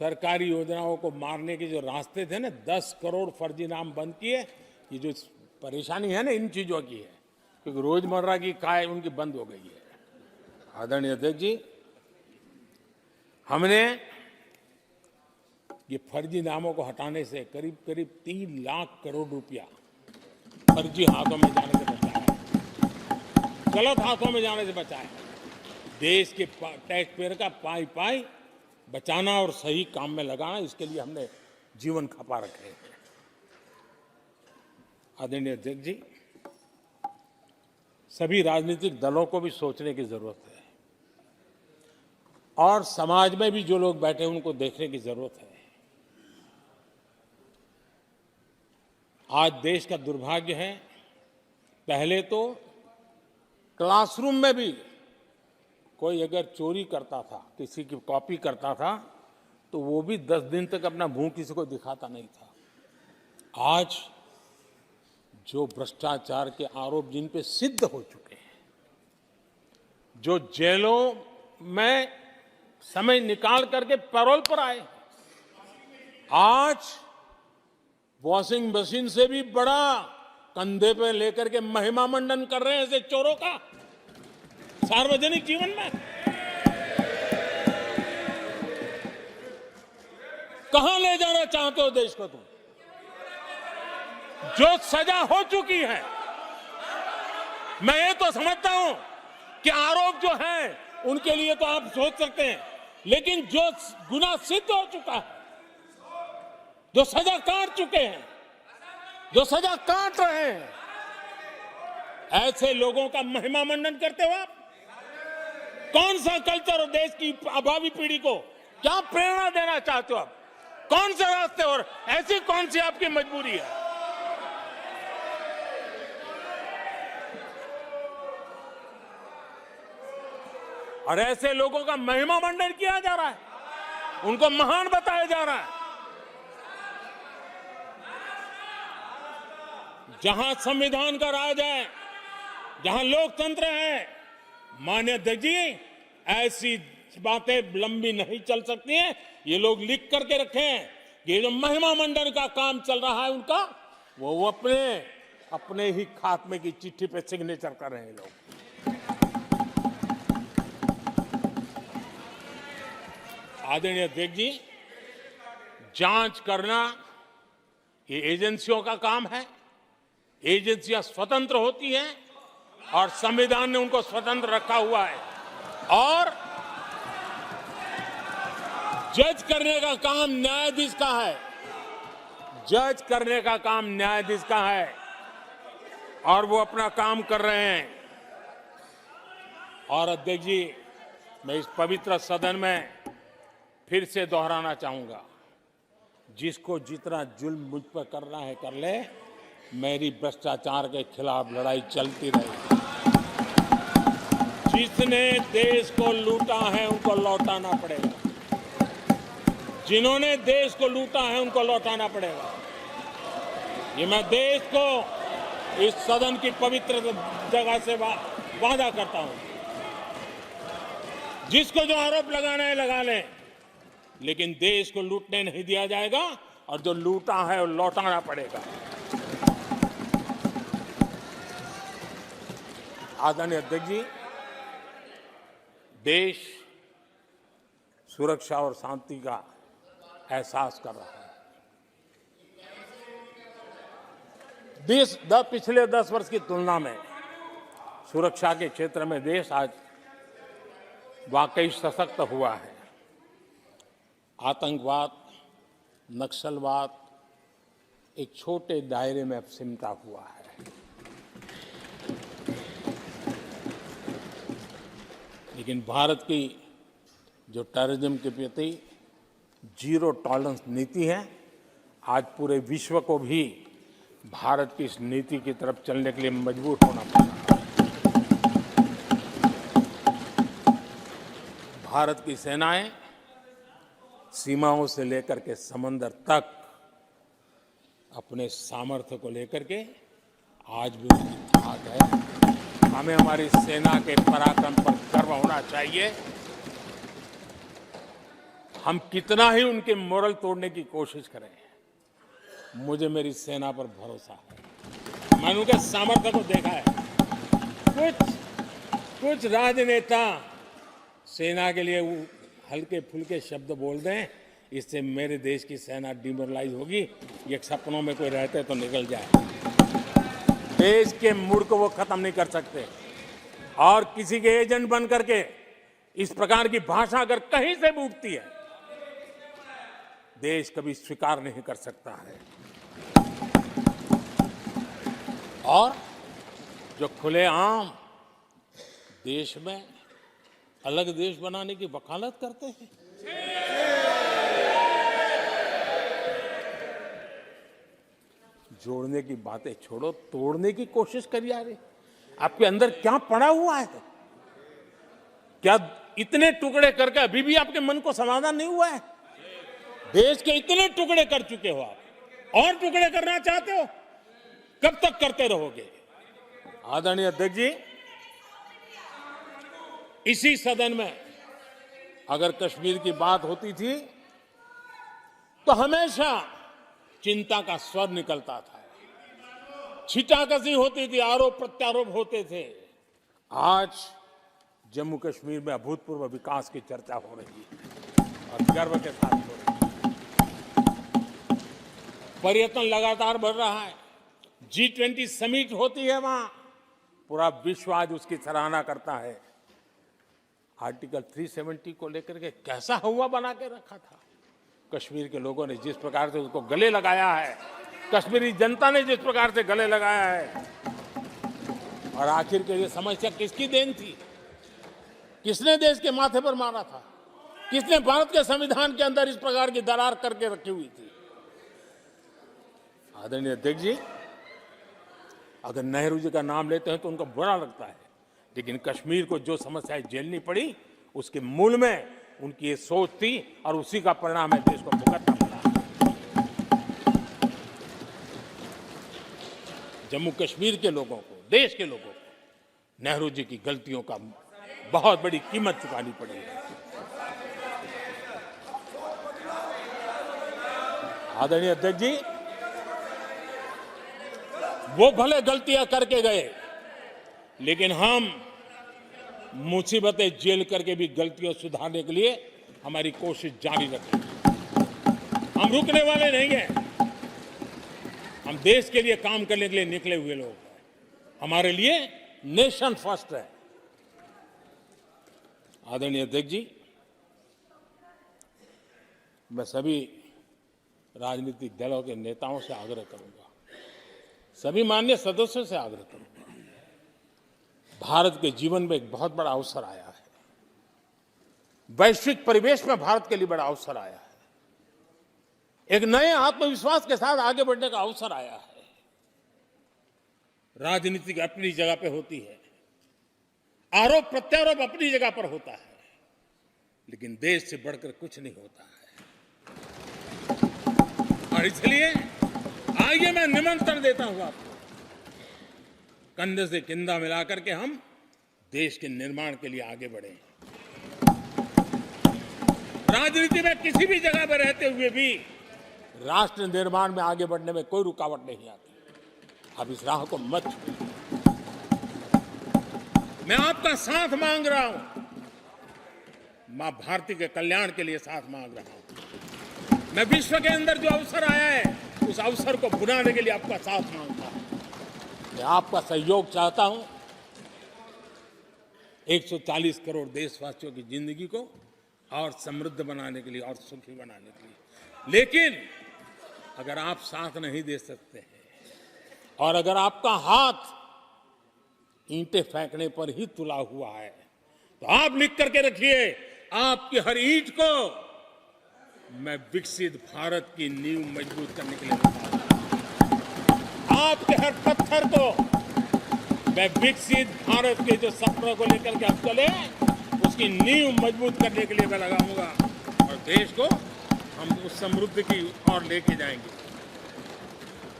Speaker 3: सरकारी योजनाओं को मारने के जो रास्ते थे ना, 10 करोड़ फर्जी नाम बंद किए। ये जो परेशानी है ना इन चीजों की है, क्योंकि रोजमर्रा की काय उनकी बंद हो गई है। आदरणीय अध्यक्ष जी, हमने ये फर्जी नामों को हटाने से करीब 3 लाख करोड़ रुपया फर्जी हाथों में जाने से बचाया, गलत हाथों में जाने से बचाया। देश के टैक्स पेयर का पाई बचाना और सही काम में लगाना, इसके लिए हमने जीवन खपा रखे हैं। आदरणीय अध्यक्ष जी, सभी राजनीतिक दलों को भी सोचने की जरूरत है और समाज में भी जो लोग बैठे हैं उनको देखने की जरूरत है। आज देश का दुर्भाग्य है, पहले तो क्लासरूम में भी कोई अगर चोरी करता था, किसी की कॉपी करता था, तो वो भी 10 दिन तक अपना मुंह किसी को दिखाता नहीं था। आज जो भ्रष्टाचार के आरोप जिन पे सिद्ध हो चुके हैं, जो जेलों में समय निकाल करके पैरोल पर आए, आज वॉशिंग मशीन से भी बड़ा कंधे पे लेकर के महिमा मंडन कर रहे हैं ऐसे चोरों का सार्वजनिक जीवन में। कहां ले जाना चाहते हो देश को तुम? जो सजा हो चुकी है, मैं ये तो समझता हूं कि आरोप जो है उनके लिए तो आप सोच सकते हैं, लेकिन जो गुनाह सिद्ध हो चुका है, जो सजा काट चुके हैं, जो सजा काट रहे हैं, ऐसे लोगों का महिमा मंडन करते हो आप? कौन सा कल्चर और देश की भावी पीढ़ी को क्या प्रेरणा देना चाहते हो आप? कौन से रास्ते और ऐसी कौन सी आपकी मजबूरी है? और ऐसे लोगों का महिमा मंडन किया जा रहा है, उनको महान बताया जा रहा है। जहां संविधान का राज है, जहां लोकतंत्र है, माननीय अध्यक्ष जी, ऐसी बातें लंबी नहीं चल सकती हैं। ये लोग लिख करके रखे हैं कि ये जो महिमा मंडन का काम चल रहा है उनका, वो अपने ही खात्मे की चिट्ठी पे सिग्नेचर कर रहे हैं लोग। आदरणीय अध्यक्ष जी, जांच करना ये एजेंसियों का काम है। एजेंसियां स्वतंत्र होती हैं और संविधान ने उनको स्वतंत्र रखा हुआ है। और जज करने का काम न्यायाधीश का है। जज करने का काम न्यायाधीश का है और वो अपना काम कर रहे हैं। और अध्यक्ष जी, मैं इस पवित्र सदन में फिर से दोहराना चाहूंगा, जिसको जितना जुल्म मुझ पर करना है कर ले, मेरी भ्रष्टाचार के खिलाफ लड़ाई चलती रहेगी। जिसने देश को लूटा है उनको लौटाना पड़ेगा। जिन्होंने देश को लूटा है उनको लौटाना पड़ेगा। ये मैं देश को इस सदन की पवित्र जगह से वादा करता हूं। जिसको जो आरोप लगाना है लगा लें, लेकिन देश को लूटने नहीं दिया जाएगा और जो लूटा है वो लौटाना पड़ेगा। आदरणीय अध्यक्ष जी, देश सुरक्षा और शांति का एहसास कर रहा है। पिछले 10 वर्ष की तुलना में सुरक्षा के क्षेत्र में देश आज वाकई सशक्त हुआ है। आतंकवाद, नक्सलवाद एक छोटे दायरे में अब सिमटा हुआ है। लेकिन भारत की जो टेररिज्म के प्रति जीरो टॉलरेंस नीति है, आज पूरे विश्व को भी भारत की इस नीति की तरफ चलने के लिए मजबूर होना पड़ा। भारत की सेनाएं सीमाओं से लेकर के समंदर तक अपने सामर्थ्य को लेकर के आज भी उसकी धाक है। हमें हमारी सेना के पराक्रम पर गर्व होना चाहिए। हम कितना ही उनके मोरल तोड़ने की कोशिश करें, मुझे मेरी सेना पर भरोसा है। मैंने उनके सामर्थ्य को देखा है। कुछ राजनेता सेना के लिए हल्के फुल्के शब्द बोल दें, इससे मेरे देश की सेना डिमोरलाइज होगी। ये सपनों में कोई रहते तो निकल जाए। देश के मूड को वो खत्म नहीं कर सकते। और किसी के एजेंट बन करके इस प्रकार की भाषा अगर कहीं से भी उठती है, देश कभी स्वीकार नहीं कर सकता है। और जो खुलेआम देश में अलग देश बनाने की वकालत करते हैं, जोड़ने की बातें छोड़ो, तोड़ने की कोशिश करिए। अरे आपके अंदर क्या पड़ा हुआ है? क्या इतने टुकड़े करके अभी भी आपके मन को समाधान नहीं हुआ है? देश के इतने टुकड़े कर चुके हो आप, और टुकड़े करना चाहते हो? कब तक करते रहोगे? आदरणीय अध्यक्ष जी, इसी सदन में अगर कश्मीर की बात होती थी तो हमेशा चिंता का स्वर निकलता था, छिटाकशी होती थी, आरोप प्रत्यारोप होते थे। आज जम्मू कश्मीर में अभूतपूर्व विकास की चर्चा हो रही है और गर्व के साथ हो रही है। पर्यटन लगातार बढ़ रहा है। G20 समिट होती है वहां, पूरा विश्व आज उसकी सराहना करता है। आर्टिकल 370 को लेकर के कैसा हुआ बना के रखा था। कश्मीर के लोगों ने जिस प्रकार से उसको गले लगाया है, कश्मीरी जनता ने जिस प्रकार से गले लगाया है, और आखिर के ये समस्या किसकी देन थी? किसने देश के माथे पर मारा था? किसने भारत के संविधान के अंदर इस प्रकार की दरार करके रखी हुई थी? आदरणीय अध्यक्ष जी, अगर नेहरू जी का नाम लेते हैं तो उनको बुरा लगता है, लेकिन कश्मीर को जो समस्याएं झेलनी पड़ी उसके मूल में उनकी ये सोच थी और उसी का परिणाम है देश को भुगतना पड़ा। जम्मू कश्मीर के लोगों को, देश के लोगों को नेहरू जी की गलतियों का बहुत बड़ी कीमत चुकानी पड़ी है। आदरणीय अध्यक्ष जी, वो भले गलतियां करके गए, लेकिन हम मुसीबतें झेल करके भी गलतियों सुधारने के लिए हमारी कोशिश जारी रखेंगे। हम रुकने वाले नहीं हैं। हम देश के लिए काम करने के लिए निकले हुए लोग हैं। हमारे लिए नेशन फर्स्ट है। आदरणीय अध्यक्ष जी, मैं सभी राजनीतिक दलों के नेताओं से आग्रह करूंगा, सभी माननीय सदस्यों से आग्रह करूंगा, भारत के जीवन में एक बहुत बड़ा अवसर आया है। वैश्विक परिवेश में भारत के लिए बड़ा अवसर आया है। एक नए आत्मविश्वास के साथ आगे बढ़ने का अवसर आया है। राजनीति अपनी जगह पे होती है, आरोप प्रत्यारोप अपनी जगह पर होता है, लेकिन देश से बढ़कर कुछ नहीं होता है। और इसलिए आइए मैं निमंत्रण देता हूं आपको, कंधे से कंधा मिलाकर के हम देश के निर्माण के लिए आगे बढ़े। राजनीति में किसी भी जगह पर रहते हुए भी राष्ट्र निर्माण में आगे बढ़ने में कोई रुकावट नहीं आती। अब इस राह को मत छोड़िए। मैं आपका साथ मांग रहा हूं, मां भारती के कल्याण के लिए साथ मांग रहा हूं। मैं विश्व के अंदर जो अवसर आया है, उस अवसर को बुलाने के लिए आपका साथ मांगता हूं। मैं आपका सहयोग चाहता हूं 140 करोड़ देशवासियों की जिंदगी को और समृद्ध बनाने के लिए और सुखी बनाने के लिए। लेकिन अगर आप साथ नहीं दे सकते हैं और अगर आपका हाथ ईंटें फेंकने पर ही तुला हुआ है, तो आप लिख करके रखिए, आपकी हर ईंट को मैं विकसित भारत की नींव मजबूत करने के लिए लगाऊंगा। आपके हर पत्थर को मैं विकसित भारत के जो सपनों को लेकर के आप चले, उसकी नींव मजबूत करने के लिए मैं लगाऊंगा और देश को हम उस समृद्धि की ओर लेके जाएंगे।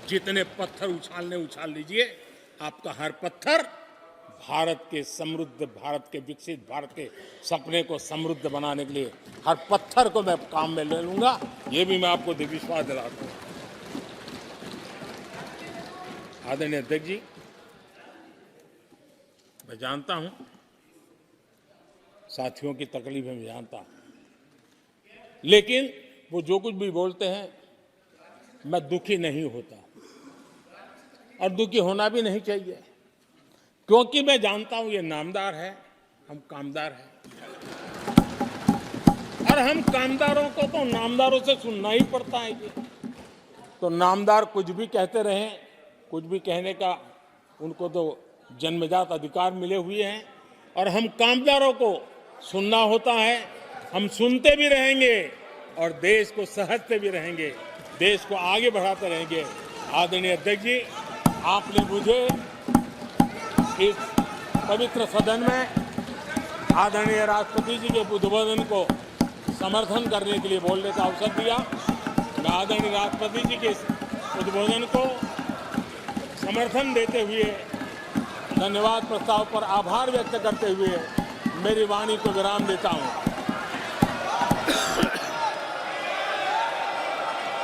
Speaker 3: जितने पत्थर उछालने उछाल लीजिए, आपका हर पत्थर भारत के समृद्ध, भारत के विकसित भारत के सपने को समृद्ध बनाने के लिए हर पत्थर को मैं काम में ले लूंगा। ये भी मैं आपको विश्वास दिलाता हूं। आदरणीय अध्यक्ष जी, मैं जानता हूं साथियों की तकलीफें मैं जानता हूं, लेकिन वो जो कुछ भी बोलते हैं मैं दुखी नहीं होता और दुखी होना भी नहीं चाहिए, क्योंकि मैं जानता हूं ये नामदार है, हम कामदार हैं और हम कामदारों को तो नामदारों से सुनना ही पड़ता है। जी तो नामदार कुछ भी कहते रहें, कुछ भी कहने का उनको तो जन्मजात अधिकार मिले हुए हैं और हम कामदारों को सुनना होता है। हम सुनते भी रहेंगे और देश को सहजते भी रहेंगे, देश को आगे बढ़ाते रहेंगे। आदरणीय अध्यक्ष जी, आपने मुझे इस पवित्र सदन में आदरणीय राष्ट्रपति जी के उद्बोधन को समर्थन करने के लिए बोलने का अवसर दिया। मैं आदरणीय राष्ट्रपति जी के उद्बोधन को समर्थन देते हुए, धन्यवाद प्रस्ताव पर आभार व्यक्त करते हुए मेरी वाणी को विराम देता हूं।